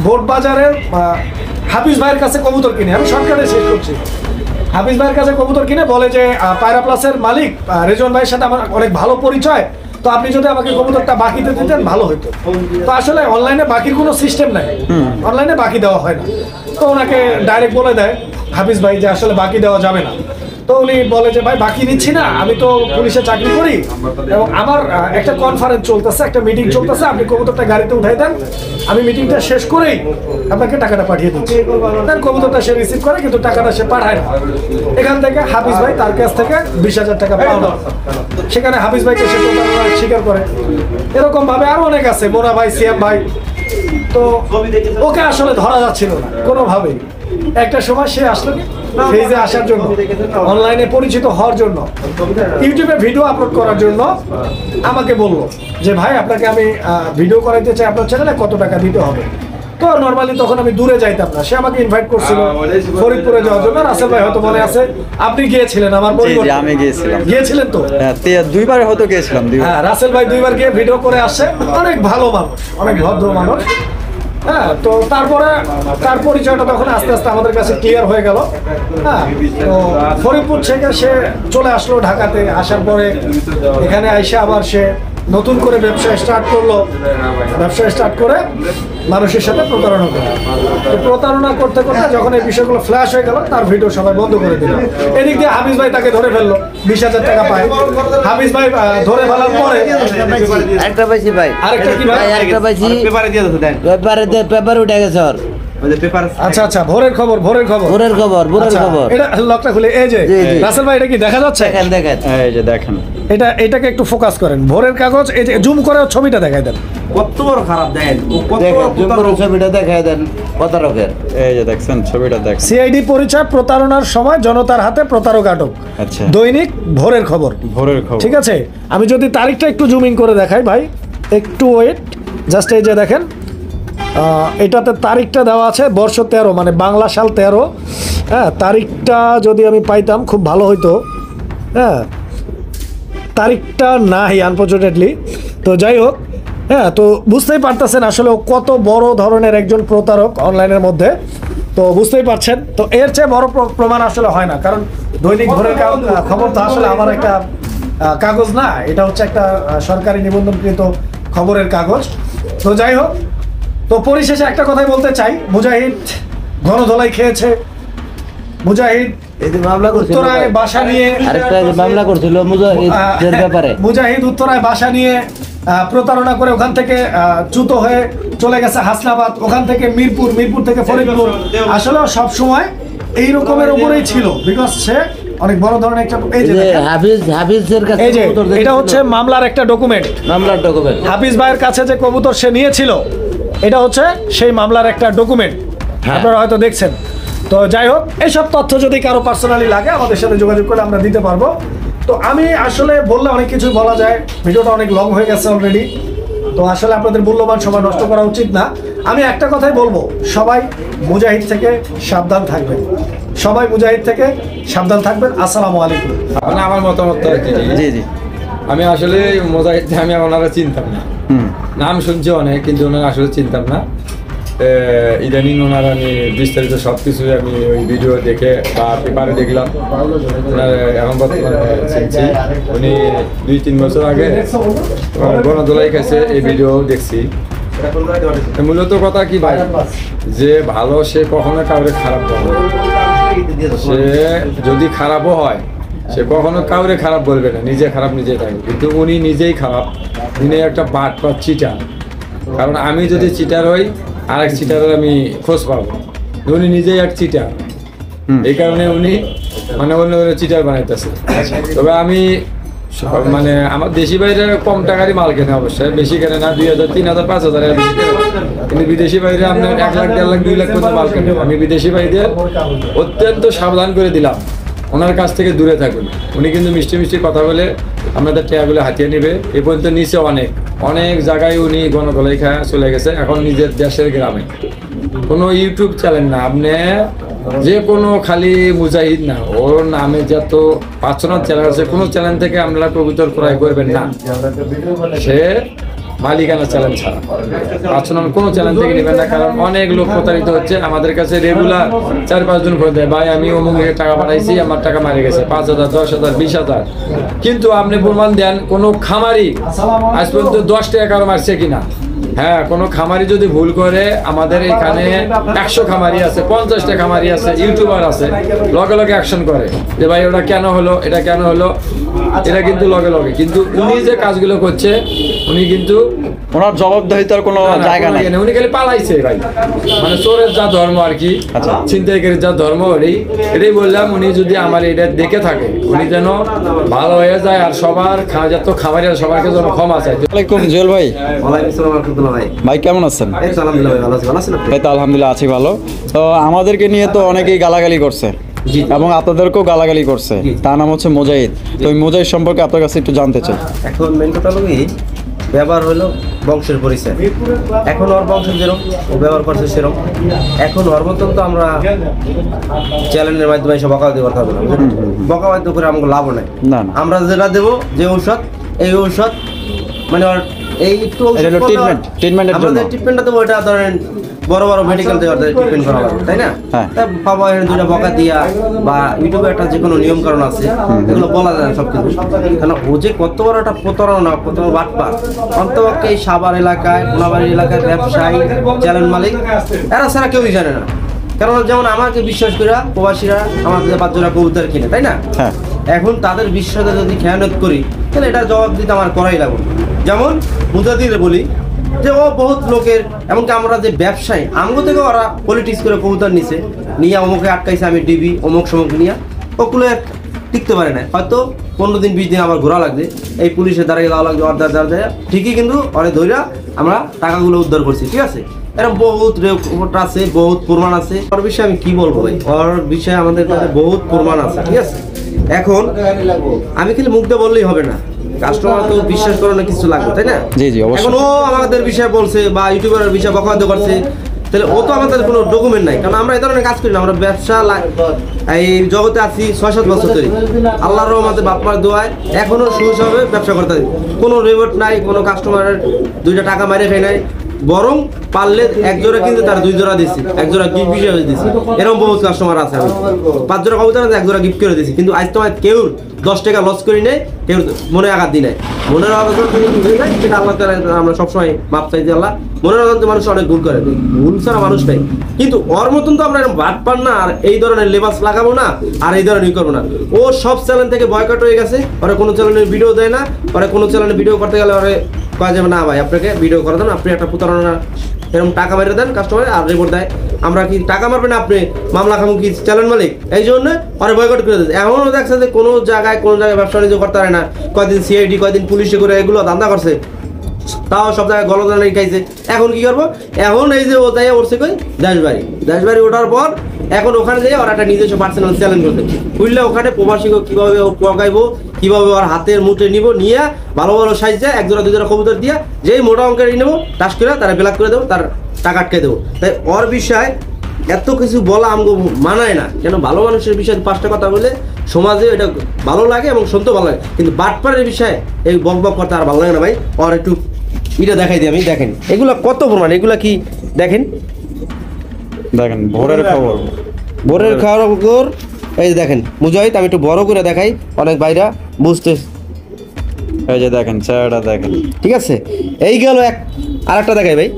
ভোট বাজারের হাফিজ ভাইয়ের কাছে কবুতর কিনে, আমি শর্টকাটে শেষ করছি। হাফিজ ভাইয়ের কাছে কবুতর কিনে বলে যে পায়রা প্লাসের মালিক রেজন ভাইয়ের সাথে আমার অনেক ভালো পরিচয়, তো আপনি যদি আমাকে কবুতরটা বাকিতে দিতেন ভালো হতো। তো আসলে অনলাইনে বাকির কোনো সিস্টেম নাই, অনলাইনে বাকি দেওয়া হয় না। তো ওনাকে ডাইরেক্ট বলে দেয় হাফিজ ভাই যে আসলে বাকি দেওয়া যাবে না। তো উনি বলে যে ভাই বাকি নিচ্ছি না, আমি তো পুলিশে চাকরি করি এবং আমার একটা কনফারেন্স চলতেছে, একটা মিটিং চলতেছে, আপনি কবুতরটা গাড়িতে উঠাই দেন, আমি মিটিংটা শেষ করেই আপনাকে টাকাটা পাঠিয়ে দিচ্ছি। দেন কবুতরটা সে রিসিভ করে, কিন্তু টাকাটা সে পাঠায় না। এখান থেকে হাফিজ ভাই তার কাছ থেকে 20,000 টাকা পাওনা, সেখানে হাফিজ ভাইকে সে প্রতারণা স্বীকার করে। এরকম ভাবে আরো অনেক আছে, মোনা ভাই, সিয়াম ভাই। তো ওকে আসলে ধরা যাচ্ছিল না কোনোভাবেই। একটা সময় সে আসলো কি ফেজে আসার জন্য, অনলাইনে পরিচিত হওয়ার জন্য, ইউটিউবে ভিডিও আপলোড করার জন্য আমাকে বললো যে ভাই আপনাকে আমি ভিডিও করাইতে চাই, আপনার চ্যানেলে কত টাকা দিতে হবে। তো নর্মালি তখন আমি দূরে যাইতাম না, সে আমাকে ইনভাইট করছিল ফরিদপুরে যাওয়ার জন্য। রাসেল ভাই হয়তো মনে আছে, আপনি গিয়েছিলেন আমার পরিবার, আমি গিয়েছিলাম। গিয়েছিলেন তো? হ্যাঁ, 2বার হয়তো গিয়েছিলাম। হ্যাঁ, রাসেল ভাই 2বার গিয়ে ভিডিও করে আসছে, অনেক ভালো মানুষ, অনেক ভদ্র মানুষ। হ্যাঁ, তো তারপরে তার পরিচয়টা তখন আস্তে আস্তে আমাদের কাছে ক্লিয়ার হয়ে গেল। হ্যাঁ, তো ফরিদপুর থেকে সে চলে আসলো ঢাকাতে। আসার পরে এখানে আইসা আবার সে নতুন করে ব্যবসা স্টার্ট করলো। ব্যবসা স্টার্ট করে মানুষের সাথে প্রতারণা করে। তো প্রতারণা করতে করতে যখন এই বিষয়গুলো ফ্ল্যাশ হয়ে গেল, তার ভিডিও সবাই বন্ধ করে দিল। এদিক দিয়ে হাফিজ ভাই তাকে ধরে ফেললো, 20,000 টাকা পায়। হাফিজ ভাই ধরে ফেলার পরে একটা পাইছি ভাই, আরেকটা কি ভাই? একটা পাইছি, পেপার উঠে গেছে ওর। আচ্ছা আচ্ছা, ভোরের খবর। ভোরের খবর। এটা লকটা খুলে, এই যে রাসেল ভাই, এটা কি দেখা যাচ্ছে? দেখেন এই যে দেখেন, এটাকে একটু ফোকাস করেন। ভোরের কাগজ, এই যে জুম করে ছবিটা দেখাই দেন। কত বড় খারাপ দেখেন, ছবিটা দেখাই দেন প্রতারকের। এই যে দেখছেন ছবিটা দেখছেন। সিআইডি পরিচয়, প্রতারণার সময় জনতার হাতে প্রতারক আটক। আচ্ছা, দৈনিক ভোরের খবর। ঠিক আছে, আমি যদি তারিখটা একটু জুম ইন করে দেখাই ভাই, একটু ওয়েট, জাস্ট এই যে দেখেন, এটাতে তারিখটা দেওয়া আছে বর্ষ 13, মানে বাংলা সাল 13। হ্যাঁ, তারিখটা যদি আমি পাইতাম খুব ভালো হইতো। হ্যাঁ, তারিখটা নাই আনফর্চুনেটলি। তো যাই হোক, হ্যাঁ, তো বুঝতেই পারতেছেন আসলে ও কত বড় ধরনের একজন প্রতারক অনলাইনের মধ্যে। তো বুঝতেই পারছেন, তো এর চেয়ে বড় প্রমাণ আসলে হয় না, কারণ দৈনিক ভোরের খবর তো আসলে আমার একটা কাগজ না, এটা হচ্ছে একটা সরকারি নিবন্ধনকৃত খবরের কাগজ। তো যাই হোক, তো পরিশেষে একটা কথাই বলতে চাই, মুজাহিদ গণধোলাই খেয়েছে। মুজাহিদ উত্তরায় বাসা নিয়ে মামলা করছিল মুজাহিদের ব্যাপারে। মুজাহিদ উত্তরায় বাসা নিয়ে প্রতারণা করে ওখান থেকে চ্যুত হয়ে চলে গেছে হাসনাবাদ, ওখান থেকে মিরপুর থেকে ফরিদপুর। আসলে সব সময় এই রকমের উপরেই ছিল, বিকজ সে অনেক বড় ধরনের একটা, এই যে হাফিজের কাছে, এই যে এটা হচ্ছে মামলার একটা ডকুমেন্ট। হাফিজ ভাইয়ের কাছে যে কবুতর সে নিয়েছিল, এটা হচ্ছে সেই মামলার একটা ডকুমেন্ট, আপনারা হয়তো দেখছেন। তো যাই হোক, এইসব তথ্য যদি কারো পার্সোনালি লাগে আমাদের সাথে যোগাযোগ করলে আমরা দিতে পারবো। তো আমি আসলে বললে অনেক কিছু বলা যায়, ভিডিওটা অনেক লং হয়ে গেছে অলরেডি। তো আসলে আপনাদের মূল্যবান সময় নষ্ট করা উচিত না। আমি একটা কথাই বলবো, সবাই মুজাহিদ থেকে সাবধান থাকবেন, সবাই মুজাহিদ থেকে সাবধান থাকবেন। আসসালামু আলাইকুম। আমার মতামত আর কি, জি জি, আমি আসলে মুজাহিদ আমি ওনারা চিনতাম না, নাম শুনছি অনেক, কিন্তু ওনারা আসলে চিনতাম না। ইদানিং ওনার আমি বিস্তারিত সব কিছুই আমি ওই ভিডিও দেখে বা পেপারে দেখলাম, এখন বর্তমানে চিনছি। উনি 2-3 বছর আগে গণধোলাই খাইছে, এই ভিডিও দেখছি। মূলত কথা কি ভাই, যে ভালো সে কখনো কাউরে খারাপ বলে, সে যদি খারাপও হয় সে কখনো কাউরে খারাপ বলবে না, নিজে খারাপ নিজে থাকবে। কিন্তু উনি নিজেই খারাপ, উনি একটা বাট বা চিটার। কারণ আমি যদি চিটার হই, আরেক চিটারের আমি খোঁজ পাবো, উনি নিজেই এক চিটার। এই কারণে উনি মানে অন্য চিটার বানাইতেছে। তবে আমি মানে আমার দেশি বাইরে কম টাকারই মাল কেনে, অবশ্যই বেশি কেনে না, 2,000, 3,000, 5,000 বেশি কেনে। কিন্তু বিদেশি বাইরে আপনার 1 লাখ, 1.5 লাখ, 2 লাখ পর্যন্ত মাল কেনে। আমি বিদেশি বাইরে অত্যন্ত সাবধান করে দিলাম, ওনার কাছ থেকে দূরে থাকুন। উনি কিন্তু মিষ্টি মিষ্টি কথা বলে আপনাদের টাকাগুলো হাতিয়ে নেবে। এ পর্যন্ত নিচে অনেক জায়গায় উনি গণধোলাই খায় চলে গেছে, এখন নিজের দেশের গ্রামে। কোনো ইউটিউব চ্যানেল না, আপনি যে কোনো খালি মুজাহিদ না, ওর নামে যত পার্সোনাল চ্যানেল আছে কোনো চ্যানেল থেকে আপনারা কবুতর ক্রয় করবেন না, সে মালিকানা চ্যানেল ছাড়া পার্সোনাল কোনো চ্যানেল থেকে নেবেন না। কারণ অনেক লোক প্রতারিত হচ্ছে, আমাদের কাছে রেগুলার 4-5 জন ফোন দেয়, ভাই আমি অমুক টাকা পাঠাইছি, আমার টাকা মারে গেছে 5,000, 10,000, 20,000, কিন্তু আপনি প্রমাণ দেন কোনো খামারি আজ পর্যন্ত 10 টাকা কারো মারছে কিনা? হ্যাঁ, কোনো খামারি যদি ভুল করে, আমাদের এখানে 100 খামারি আছে, 50টা খামারি আছে, ইউটিউবার আছে, লগে লগে অ্যাকশন করে যে ভাই ওটা কেন হলো, এটা কেন হলো, এটা কিন্তু লগে লগে। কিন্তু উনি যে কাজগুলো করছে, উনি কিন্তু ওনার জবাবদিহিতার কোনো জায়গা নাই। উনি খালি পালাইছে ভাই, মানে চোরের যা ধর্ম আর কি, ছিনতাইকারীর যা ধর্ম, এটাই বললাম। উনি যদি আমার এটা দেখে থাকে, উনি যেন ভালো হয়ে যায়, আর সবার যত খামারি আছে সবাইকে যেন ক্ষমা চায়। ওয়ালাইকুম জুয়েল ভাই। ভাই ভাই কেমন আছেন? আলহামদুলিল্লাহ ভালো আছি, ভালো আছেন আপনি? এই তো আলহামদুলিল্লাহ আছি ভালো। তো আমাদেরকে নিয়ে তো অনেকেই গালাগালি করছে এবং আপনাদেরকেও গালাগালি করছে, তার নাম হচ্ছে মুজাহিদ। তো ওই মুজাহিদ সম্পর্কে আপনার কাছে একটু জানতে চাই। এখন মেন কথা হলো কি, ব্যবহার হলো বংশের পরিচয়। এখন ওর বংশ যেরকম ও ব্যবহার করছে সেরকম। এখন ওর মতন তো আমরা চ্যানেলের মাধ্যমে এসে বকাবাদি করতে হবে না, বকাবাদি করে আমাকে লাভ নাই। না না, আমরা যেটা দেবো, যে ঔষধ, এই ঔষধ মানে ওর এই একটু ট্রিটমেন্টের জন্য আমাদের ট্রিটমেন্টটা দেবো, এটা ধরেন বড় বড় মেডিকেল থেকে ট্রিটমেন্ট করা লাগবে, তাই না? হ্যাঁ। তা বাবা এখানে দুইটা বকা দিয়া বা ইউটিউবে একটা যে কোনো নিয়ম কারণ আছে, এগুলো বলা যায় না সব কিছু। কারণ ও যে কত বড় একটা প্রতারণা, কত বড় বাটপার, অন্তপক্ষে এই সাভার এলাকায়, কোনাবাড়ি এলাকায় ব্যবসায়ী, চ্যানেল মালিক, এরা ছাড়া কেউই জানে না। কারণ যেমন আমাকে বিশ্বাস করে প্রবাসীরা আমাদের 5 জোড়া কবুতর কিনে, তাই না? হ্যাঁ। এখন তাদের বিশ্বাসে যদি খেয়ানত করি, তাহলে এটার জবাব দিতে আমার করাই লাগবে। যেমন মুজাহিদে বলি যে ও বহুত লোকের, এমনকি আমরা যে ব্যবসায়ী, আমগো থেকে ওরা পলিটিক্স করে কবুতর নিছে, নিয়ে অমুকে আটকাইছে, আমি ডিবি অমুক সমুক নিয়ে, ওগুলো টিকতে পারে না, হয়তো 15 দিন 20 দিন আমার ঘোরা লাগবে, এই পুলিশের দ্বারা যাওয়া লাগবে, অর্ডার দেওয়া ঠিকই, কিন্তু অনেক ধৈর্য আমরা টাকাগুলো উদ্ধার করছি, ঠিক আছে? এরকম বহুত রেকর্ড আছে, বহুত প্রমাণ আছে। ওর বিষয়ে আমি কি বলবো ভাই, ওর বিষয়ে আমাদের কাছে বহুত প্রমাণ আছে, ঠিক আছে? এখন আমি খালি মুখটা বললেই হবে না, কাস্টমার তো বিশ্বাস করানো কিছু লাগবে, তাই না? জি জি অবশ্যই। এখন ও আমাদের বিষয়ে বলছে বা ইউটিউবের বিষয়ে বকাবাদি করছে, তাহলে ও তো আমাদের কোনো ডকুমেন্ট নাই, কারণ আমরা এই ধরনের কাজ করি না। আমরা ব্যবসা এই জগতে আছি 6-7 বছর ধরে, আল্লাহর রহমতে বাপমার দোয়ায় এখনো সুস্থভাবে ব্যবসা করতে পারি। কোনো রেওয়ার্ড নাই, কোনো কাস্টমারের 2টা টাকা মারে খাই নাই, বরং পারলে 1 জোড়া কিন্তু তার 2 জোড়া দিছি, 1 জোড়া গিফট হিসেবে দিছি। এরকম বহুত কাস্টমার আছে, আমি 5 জোড়া কবুতর 1 জোড়া গিফট করে দিছি। কিন্তু আজ তোমার কেউ 10 টাকা লস করি নাই, কেউ মনে আঘাত দিই নাই। মনের আঘাত সেটা আল্লাহ তাআলা, আমরা সবসময় মাপ চাইছি আল্লাহ। মনের আঘাত মানুষ অনেক ভুল করে, ভুল ছাড়া মানুষ নাই। কিন্তু ওর মতন তো আমরা এরকম বাদ পান না, আর এই ধরনের লেবাস লাগাবো না, আর এই ধরনের করবো না। ও সব চ্যানেল থেকে বয়কট হয়ে গেছে, ওরা কোনো চ্যানেলের ভিডিও দেয় না, ওরা কোনো চ্যানেলে ভিডিও করতে গেলে ওরা কয়া যাবে না ভাই আপনাকে ভিডিও করে দেন, আপনি একটা প্রতারণা এরকম টাকা মেরে দেন কাস্টমারে, আর রিপোর্ট দেয়। আমরা কি টাকা মারবেন আপনি, মামলা খামু কি চ্যানেল মালিক? এই জন্য ওরা বয়কট করে দিচ্ছে। এমনও দেখছে যে কোনো জায়গায় ব্যবসা বাণিজ্য করতে পারে না, কয়দিন সিআইডি, কয়দিন পুলিশে করে এগুলো ধান্দা করছে, তাও সব জায়গায় গলদানি খাইছে। এখন কি করবো? এখন এই যে ও যাই উঠছে কই দেশবাড়ি ওঠার পর এখন ওখানে যাই ওরা একটা নিজস্ব পার্সোনাল চ্যালেঞ্জ করছে, বুঝলে ওখানে প্রবাসীকে কীভাবে পকাইবো, কীভাবে ওর হাতের মুঠে নিব, নিয়ে ভালো ভালো সাইজে 1 জোড়া 2 জোড়া কবুতর দিয়া যেই মোটা অঙ্কের নেবো, টাস করে তারা ব্ল্যাক করে দেবো, তার টাকা আটকে দেবো। তাই ওর বিষয় এত কিছু বলা আমাকে মানায় না। কেন ভালো মানুষের বিষয়ে 5টা কথা বলে সমাজে এটা ভালো লাগে এবং শুনতে ভালো লাগে, কিন্তু বাটপাড়ের বিষয়ে এই বক করতে আর ভালো লাগে না ভাই। ওর একটু এটা দেখাই দিই আমি, দেখেন এগুলা কত প্রমাণ, এগুলা কি দেখেন, ভোরের খবর, ভোরের খবর। এই যে দেখেন মুজাহিদ, আমি একটু বড় করে দেখাই, অনেক ভাইরা বুঝতে। এই যে দেখেন চেহারাটা দেখেন, ঠিক আছে? এই গেল এক, আরেকটা দেখাই ভাই,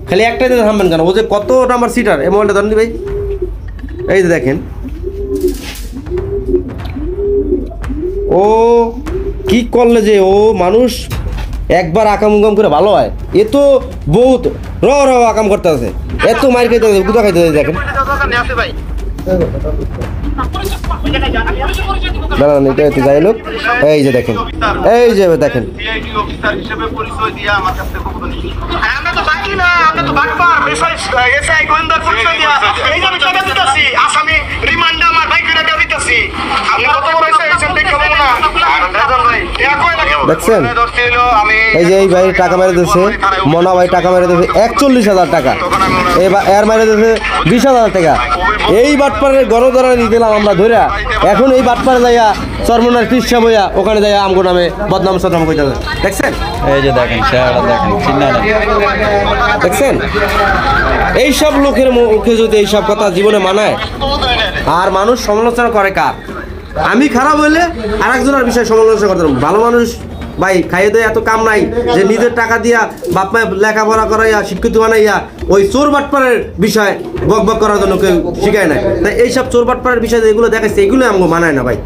খালি একটাই দিতে থামবেন কেন? ও যে কত নাম্বার সিটার, এই মোবাইলটা ধরেন ভাই, এই যে দেখেন ও কি করলে যে ও মানুষ একবার আকাম উকাম করে ভালো হয়, এ তো বহুত আকাম করতে আছে, এত মার খাইতে আছে, কোথা খাইতে আছে দেখেন। দাঁড়ান, এটা একটু যাই লোক, এই যে দেখেন, এই যে দেখেন, আমরা তো বাকি না, আমরা তো বাটপার, এসআই গোয়েন্দা পরিচয় দিয়া এই যে আমি টাকা দিতেছি, আসামি রিমান্ডে আমার ভাই করে দিতেছি, দিতেছি আপনি কত বড় হয়েছেন দেখে বলবো না দেখছেন এই যে এই ভাই টাকা মেরে দিয়েছে, মনা ভাই টাকা মেরে দিয়েছে 41,000 টাকা, এর মেরে দিয়েছে 20,000 টাকা। এই বাটপারের গণধরা নিয়ে দিলাম আমরা ধরে, এখন এই বাটপারে যাইয়া চরমনার কৃষ্ণা বইয়া ওখানে যাইয়া আমগো নামে বদনাম সদনাম কইতে দেখছেন। এই যে দেখেন চেহারা দেখেন, চিন্তা নেই দেখছেন এইসব লোকের মুখে যদি এইসব কথা জীবনে মানায়, আর মানুষ সমালোচনা করে কার? আমি খারাপ হইলে আর একজনের বিষয়ে সমালোচনা করতে পারবো। ভালো মানুষ ভাই খাইয়ে দেয় এত কাম নাই যে নিজের টাকা দিয়া বাপ মায়ের লেখাপড়া করাইয়া শিক্ষিত বানাইয়া ওই চোর বাটপাড়ের বিষয় বক বক করার জন্য কেউ শিখায় না। তাই এইসব চোর বাটপাড়ের বিষয় যেগুলো দেখাইছে এগুলো আমাকে মানায় না ভাই।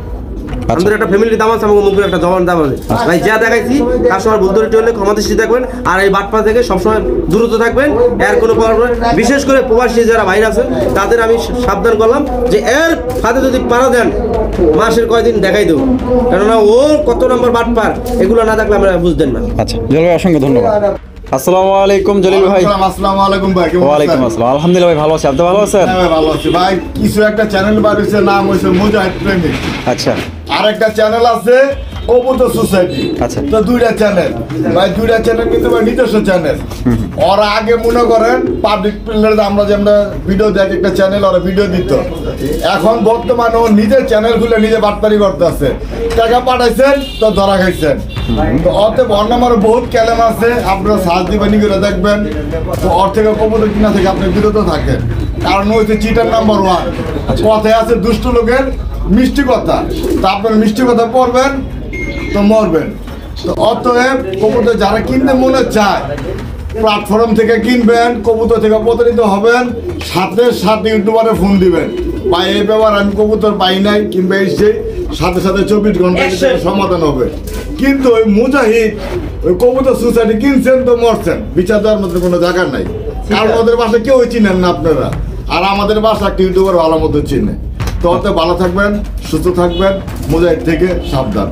আমাদের একটা ফ্যামিলির দাম আছে, আমাকে মুখের একটা জবান দাম আছে ভাই। যা দেখাইছি তার সময় ভুল ত্রুটি হলে ক্ষমা দৃষ্টি থাকবেন, আর এই বাটপা থেকে সবসময় দূরত্ব থাকবেন। এর কোনো প্রবলেম, বিশেষ করে প্রবাসী যারা ভাইরা আছে তাদের আমি সাবধান করলাম যে এর সাথে যদি পারা দেন মাসের কয়দিন দেখাই দেবো, কেননা ও কত নম্বর বাটপার এগুলো না থাকলে আমরা বুঝতেন না। আচ্ছা জলিল ভাই অসংখ্য ধন্যবাদ। আসসালামু আলাইকুম জলিল ভাই। আসসালামু আলাইকুম ভাই, কেমন ওয়ালাইকুম আছেন? আসসালাম, আলহামদুলিল্লাহ ভাই ভালো আছি, আপনি ভালো আছেন? হ্যাঁ ভাই, ভালো আছি ভাই। কিছু একটা চ্যানেল বার হয়েছে, নাম হয়েছে মুজাহিদ প্রেমিক। আচ্ছা আর একটা চ্যানেল আছে কবুতর সোসাইটি। আচ্ছা। তো দুইটা চ্যানেল ভাই, দুইটা চ্যানেল কিন্তু ভাই নিজস্ব চ্যানেল। ওরা আগে মনে করেন পাবলিক প্লেয়ারে আমরা যে আমরা ভিডিও দেখি একটা চ্যানেল, ওরা ভিডিও দিত। এখন বর্তমানে ও নিজের চ্যানেল খুলে নিজে বাটপারি করতে আছে, টাকা পাঠাইছেন তো ধরা খাইছেন। তো অতএব অন্য আমার বহুত ক্যালেম আছে, আপনারা সাহায্য দিবানি করে দেখবেন। তো ওর থেকে কবুতর কিনা থেকে আপনি বিরত থাকেন, কারণ ওই চিটার নাম্বার 1 কথায় আছে দুষ্ট লোকের মিষ্টি কথা। তা আপনার মিষ্টি কথা পড়বেন তো মরবেন। তো অতএব কবুতর যারা কিনতে মনে চায় প্ল্যাটফর্ম থেকে কিনবেন, কবুতর থেকে প্রতারিত হবেন, সাথে সাথে ইউটিউবারে ফোন দিবেন বা এই ব্যাপার আমি কবুতর পাই নাই কিংবা এসে সাথে সাথে 24 ঘন্টার ভিতরে সমাধান হবে। কিন্তু ওই মুজাহিদ ওই কবুতর সোসাইটি কিনছেন তো মরছেন, বিচার দেওয়ার মধ্যে কোনো জায়গা নাই। কারণ ওদের বাসা কেউ চিনেন না আপনারা, আর আমাদের বাসা একটা ইউটিউবার ভালো মতো চিনে। তো অত ভালো থাকবেন, সুস্থ থাকবেন, মুজাহিদ থেকে সাবধান।